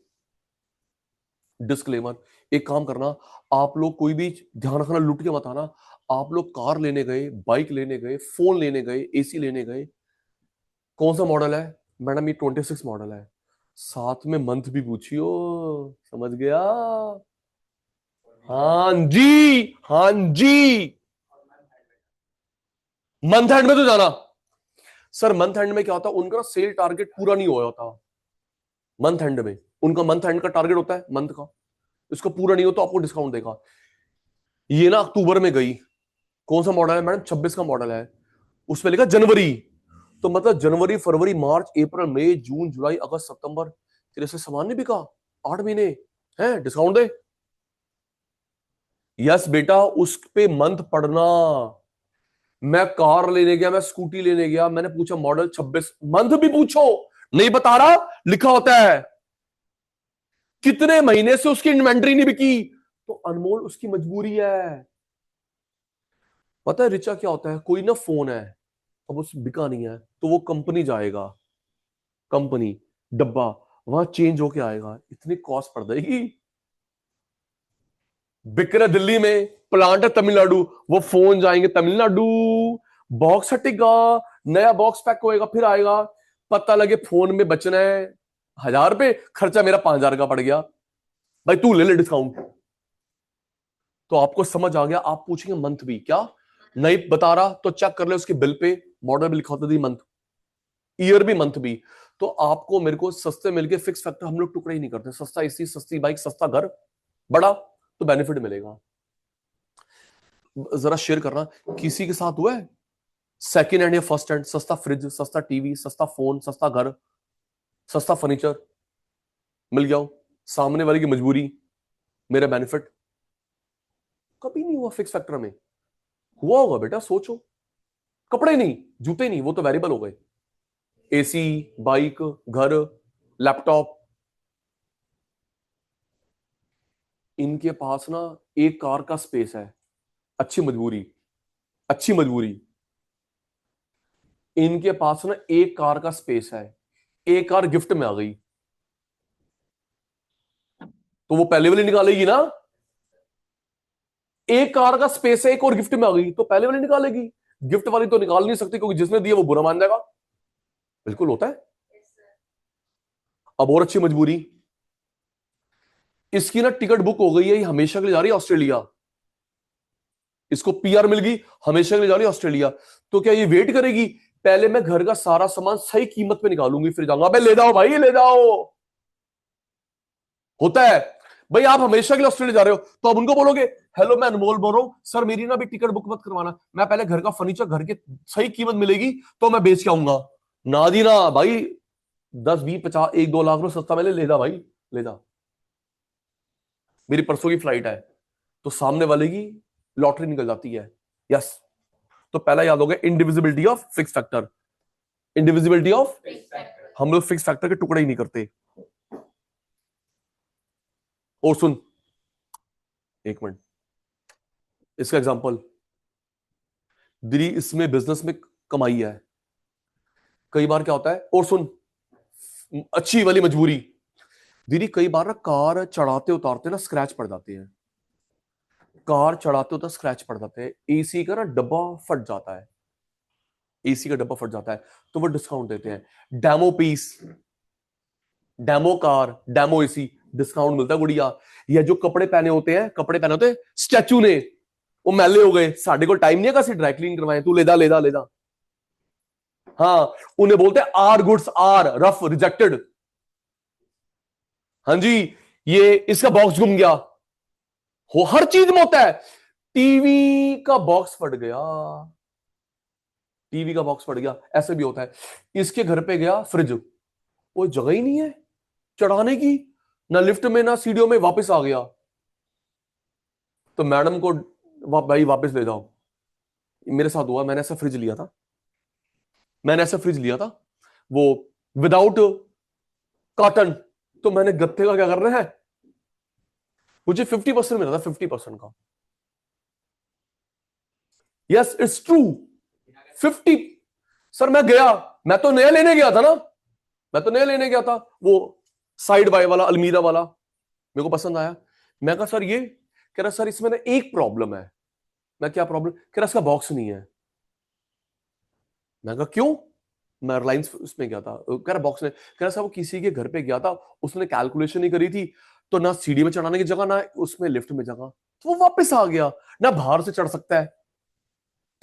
Speaker 1: डिस्क्लेमर, एक काम करना, आप लोग कोई भी ध्यान रखना, लुट के मत आना। आप लोग कार लेने गए, बाइक लेने गए, फोन लेने गए, एसी लेने गए, कौन सा मॉडल है? मैडम ये 26 मॉडल है, साथ में मंथ भी पूछियो। समझ गया? हाँ जी, हाँ जी। मंथ एंड में तो जाना सर, मंथ एंड में क्या होता है, उनका सेल टारगेट पूरा नहीं हुआ होता। मंथ एंड में उनका मंथ एंड का टारगेट होता है मंथ का, इसको पूरा नहीं हो तो आपको डिस्काउंट देगा। ये ना अक्टूबर में गई, कौन सा मॉडल है मैडम? 26 का मॉडल है, उस पर लिखा जनवरी, तो मतलब जनवरी, फरवरी, मार्च, अप्रैल, मई, जून, जुलाई, अगस्त, सितंबर, तेरे से सामान नहीं बिका 8 महीने, है, डिस्काउंट दे। यस बेटा, उस पे मंथ पढ़ना। मैं कार लेने गया, मैं स्कूटी लेने गया, मैंने पूछा मॉडल 26, मंथ भी पूछो, नहीं बता रहा, लिखा होता है कितने महीने से उसकी इन्वेंट्री नहीं बिकी, तो अनमोल उसकी मजबूरी है। पता है रिचा क्या होता है, कोई ना फोन है, अब उस बिका नहीं है, तो वो कंपनी जाएगा, कंपनी डब्बा वहां चेंज होके आएगा, इतनी कॉस्ट पड़ जाएगी। बिक रहा दिल्ली में, प्लांट है तमिलनाडु, वो फोन जाएंगे तमिलनाडु, बॉक्स हटेगा, नया बॉक्स पैक होएगा, फिर आएगा, पता लगे फोन में बचना है 1,000 रुपए, खर्चा मेरा 5,000 का पड़ गया, भाई तू ले ले डिस्काउंट। तो आपको समझ आ गया, आप पूछेंगे मंथ भी क्या, नहीं बता रहा तो चेक कर ले उसके बिल पे, मॉडल भी लिखा होता थी मंथ, ईयर भी मंथ भी। तो आपको मेरे को सस्ते मिलके फिक्स फैक्टर हम लोग टुकड़े ही नहीं करते, सस्ता एसी, सस्ती बाइक, सस्ता घर, बड़ा तो बेनिफिट मिलेगा। जरा शेयर करना, किसी के साथ हुआ है सेकंड हैंड या फर्स्ट हैंड, सस्ता फ्रिज, सस्ता टीवी, सस्ता फोन, सस्ता घर, सस्ता फर्नीचर मिल गया हो, सामने वाले की मजबूरी, मेरा बेनिफिट, कभी नहीं हुआ फिक्स फैक्टर में। हुआ होगा बेटा, सोचो, कपड़े नहीं, जूते नहीं, वो तो वेरिएबल हो गए, एसी, बाइक, घर, लैपटॉप। इनके पास ना एक कार का स्पेस है, अच्छी मजबूरी, अच्छी मजबूरी, इनके पास ना एक कार का स्पेस है, एक कार गिफ्ट में आ गई, तो वो पहले वाली निकालेगी ना, एक कार का स्पेस है, एक और गिफ्ट में आ गई, तो पहले वाली निकालेगी, गिफ्ट वाली तो निकाल नहीं सकती, क्योंकि जिसने दिया वो बुरा मान जाएगा। बिल्कुल होता है। अब और अच्छी मजबूरी, इसकी ना टिकट बुक हो गई है, ये हमेशा के लिए जा रही है ऑस्ट्रेलिया, इसको पीआर मिल गई, हमेशा के लिए जा रही है ऑस्ट्रेलिया, तो क्या ये वेट करेगी, पहले मैं घर का सारा सामान सही कीमत पे निकालूंगी, फिर जाऊंगा, अबे ले जाओ भाई ले जाओ। होता है। भाई आप हमेशा के लिए ऑस्ट्रेलिया जा रहे हो, तो अब उनको बोलोगे हेलो मैं अनमोल बोल रहा हूं सर, मेरी ना भी टिकट बुक मत करवाना, मैं पहले घर का फर्नीचर, घर के सही कीमत मिलेगी तो मैं बेच के आऊंगा। ना जी ना भाई, 10, 20, 50, 1, 2 लाख रुपए सस्ता मैंने ले जा भाई, ले जा, मेरी परसों की फ्लाइट है, तो सामने वाले की लॉटरी निकल जाती है। यस, तो पहला याद हो गया, इंडिविजिबिलिटी ऑफ फिक्स फैक्टर, इंडिविजिबिलिटी ऑफ, हम लोग फिक्स फैक्टर के टुकड़े ही नहीं करते। और सुन, एक मिनट, इसका एग्जांपल, दीदी इसमें बिजनेस में कमाई है, कई बार क्या होता है, और सुन, अच्छी वाली मजबूरी, दीदी कई बार ना कार चढ़ाते उतारते ना स्क्रैच पड़ जाते हैं, कार चढ़ाते उतारते स्क्रैच पड़ जाते हैं, एसी का ना डब्बा फट जाता है, एसी का डब्बा फट जाता है, तो वो डिस्काउंट देते हैं, demo piece, demo car, demo AC, discount मिलता है गुड़िया। या जो कपड़े पहने होते हैं, कपड़े पहने होते हैं स्टैचू ने, वो मैले हो गए, साढ़े को टाइम नहीं है कैसे ड्राई क्लीन करवाए, तू लेदा लेदा लेदा, हाँ, उन्हें बोलते हैं R goods, R rough rejected, हाँ जी, ये इसका बॉक्स गुम गया, हो हर चीज में होता है, टीवी का बॉक्स फट गया, टीवी का बॉक्स फट गया, ऐसे भी होता है। इसके घर पे गया फ्रिज, वो जगह ही नहीं है चढ़ाने की, ना लिफ्ट में ना सीढ़ियों में, वापस आ गया, तो मैडम को भाई वापस ले जाओ। मेरे साथ हुआ, मैंने ऐसा फ्रिज लिया था, मैंने ऐसा फ्रिज लिया था, वो विदाउट कॉटन, तो मैंने गत्ते का क्या करना है, मुझे 50% मिला था, 50% का, यस इट्स ट्रू, 50। सर मैं गया, मैं तो नया लेने गया था ना, मैं तो नया लेने गया था, वो साइड बाय वाला अलमीरा वाला, मेरे को पसंद आया, मैं कहा सर ये, कह रहा सर इसमें ना एक प्रॉब्लम है, मैं क्या प्रॉब्लम, कह रहा इसका बॉक्स नहीं है, मैं कहा क्यों, मैं रिलायंस उसमें गया था, कह रहा बॉक्स ने, कह रहा सर वो किसी के घर पे गया था, उसने कैलकुलेशन नहीं करी थी, तो ना सीढ़ी में चढ़ाने की जगह, ना उसमें लिफ्ट में जगह, तो वो वापस आ गया, ना बाहर से चढ़ सकता है,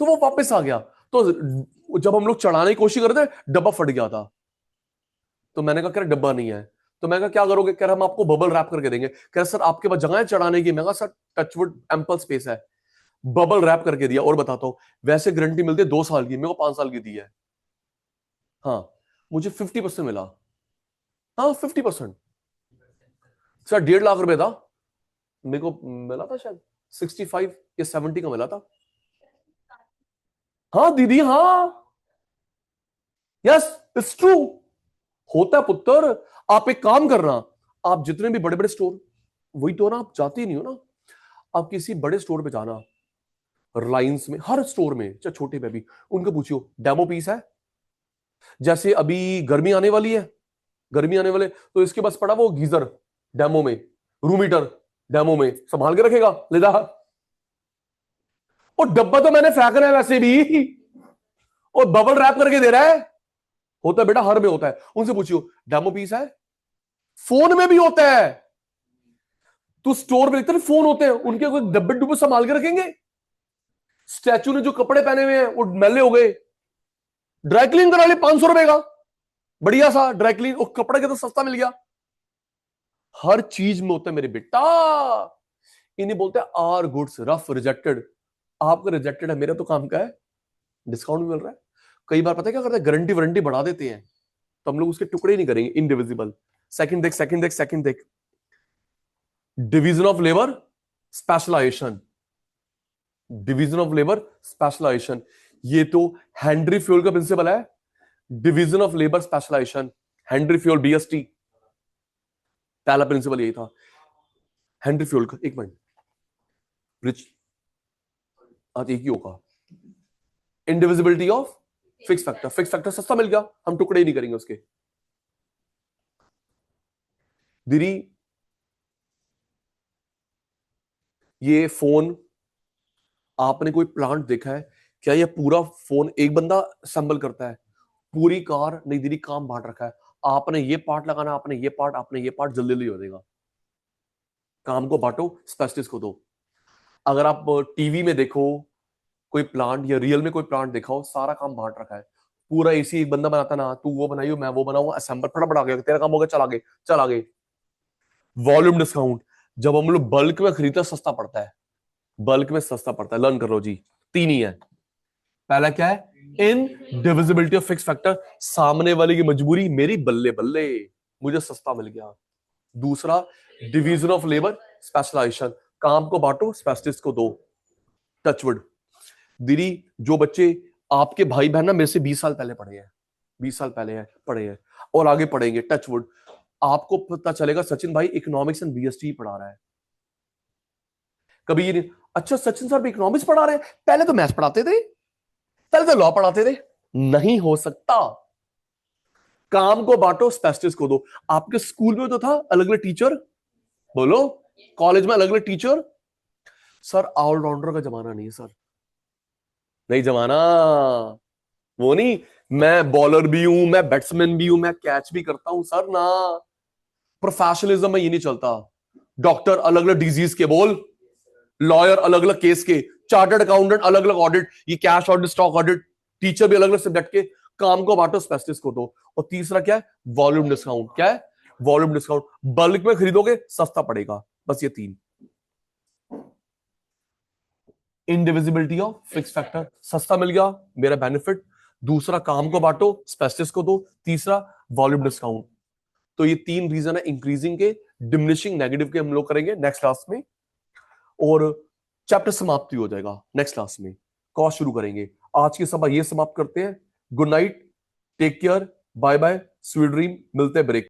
Speaker 1: तो वो वापस आ गया, तो जब हम लोग चढ़ाने की कोशिश कर रहे थे डब्बा फट गया था, तो मैंने कहा कह डब्बा नहीं है, तो मैं कहा क्या करोगे, कह रहा हम आपको बबल रैप करके देंगे, कह रहा सर आपके पास जगह है चढ़ाने की, मैं कहा सर टचवुड एम्पल स्पेस है, बबल रैप करके दिया। और बताता हूं, वैसे गारंटी मिलती है 2 साल की, मेरे को 5 साल की दी है, हाँ, मुझे 50% मिला, हाँ 50%, सर 1.5 लाख था, मेरे को मिला था शायद 65 या 70 का मिला था। हाँ दीदी, हाँ, यस, इट्स ट्रू, होता है पुत्र। आप एक काम करना, आप जितने भी बड़े बड़े स्टोर, वही तो ना, आप जाते ही नहीं हो ना, आप किसी बड़े स्टोर पे जाना, रिलायंस में, हर स्टोर में, चाहे छोटे पे भी, उनको पूछियो डेमो पीस है। जैसे अभी गर्मी आने वाली है, गर्मी आने वाले, तो इसके पास पड़ा वो गीजर डेमो में, रूम हीटर डेमो में, संभाल के रखेगा, ले जा। और डब्बा तो मैंने फेंकना है वैसे भी, और बबल रैप करके दे रहा है। होता है बेटा, हर में होता है, उनसे पूछियो डेमो पीस है। फोन में भी होता है, तो स्टोर में इतने फोन होते हैं, उनके कोई डब्बे डुब्बे संभाल के रखेंगे। स्टैचू ने जो कपड़े पहने हुए हैं वो मैले हो गए, ड्राई क्लीन करा ले 500 रुपए का, बढ़िया सा ड्राई क्लीन, और कपड़े के तो सस्ता मिल गया। हर चीज में होता है मेरे बेटा। इन्हें बोलते हैं आर गुड्स रफ रिजेक्टेड। आपका रिजेक्टेड है, मेरा तो काम का है, डिस्काउंट भी मिल रहा है। कई बार पता है क्या करते हैं, गारंटी वारंटी बढ़ा देते हैं, तो हम लोग उसके टुकड़े ही नहीं करेंगे, इनडिविजिबल। सेकंड देख, सेकंड देख, सेकंड देख, division of labour specialisation, division of labour specialisation, ये तो हेनरी फ्यूल का प्रिंसिपल है, division of labour specialisation, Henri Fayol BST, पहला प्रिंसिपल यही था हेनरी फ्यूल का। एक मिनट, रिच, आज एक ही होगा, indivisibility of fix factor, fix factor सस्ता मिल गया, हम टुकड़े ही नहीं करेंगे उसके। दीदी ये फोन, आपने कोई प्लांट देखा है क्या? ये पूरा फोन एक बंदा असेंबल करता है, पूरी कार नहीं दीदी, काम बांट रखा है, आपने ये पार्ट लगाना, आपने ये पार्ट, आपने ये पार्ट, जल्दी जल्दी हो जाएगा। काम को बांटो, स्पेशलिस्ट को दो। अगर आप टीवी में देखो कोई प्लांट, या रियल में कोई प्लांट देखा हो, सारा काम बांट रखा है। पूरा एसी एक बंदा बनाता ना, तू वो बनाइयो, मैं वो बनाऊंगा, असेंबल फटाफट आ गया, तेरा काम हो गया, चल आगे, चल आगे। वॉल्यूम डिस्काउंट, जब हम लोग बल्क में खरीदते हैं सस्ता पड़ता है, बल्क में सस्ता पड़ता है, लर्न करो जी। तीन ही है, पहला क्या है, indivisibility of fix factor, सामने वाले की मजबूरी मेरी बल्ले बल्ले, मुझे सस्ता मिल गया। दूसरा, डिवीजन ऑफ लेबर स्पेशलाइजेशन, काम को बांटो, स्पेशलिस्ट को दो। टचवुड दीदी, जो बच्चे आपके भाई बहन ना मेरे से 20 साल पहले पढ़े हैं, 20 साल पहले है पढ़े हैं और आगे पढ़ेंगे, टचवुड, आपको पता चलेगा सचिन भाई इकोनॉमिक्स एंड बीएसटी पढ़ा रहा है। कभी ये नहीं, अच्छा सचिन सर भी इकोनॉमिक्स पढ़ा रहे हैं, पहले तो मैथ्स पढ़ाते थे, पहले तो लॉ पढ़ाते थे। नहीं हो सकता, काम को बांटो, स्पेशलिस्ट को दो। आपके स्कूल में तो था अलग अलग टीचर, बोलो, कॉलेज में अलग अलग टीचर। सर ऑलराउंडर का जमाना नहीं है सर, नहीं जमाना, वो नहीं, मैं बॉलर भी हूं, मैं बैट्समैन भी हूं, मैं कैच भी करता हूं सर ना। प्रोफेशनलिज्म में ये नहीं चलता। डॉक्टर अलग अलग डिजीज के बोल, लॉयर अलग अलग केस के, चार्टर्ड अकाउंटेंट अलग अलग ऑडिट, ये cash audit, stock audit, teacher भी अलग अलग सब्जेक्ट के, काम को बांटो, स्पेशलिस्ट को दो। और तीसरा क्या है, वॉल्यूम डिस्काउंट। क्या है, वॉल्यूम डिस्काउंट, बल्क में खरीदोगे सस्ता पड़ेगा, बस ये तीन। इंडिविजिबिलिटी ऑफ फिक्स फैक्टर, सस्ता मिल गया, मेरा बेनिफिट। दूसरा, काम को बांटो, स्पेशलिस्ट को दो। तीसरा, वॉल्यूम डिस्काउंट। तो ये तीन रीजन है इंक्रीजिंग के, डिमिनिशिंग नेगेटिव के हम लोग करेंगे नेक्स्ट क्लास में, और चैप्टर समाप्ति हो जाएगा नेक्स्ट क्लास में, कॉस्ट शुरू करेंगे। आज की सभा ये समाप्त करते हैं। Good night, take care, bye bye, sweet dream, मिलते हैं ब्रेक।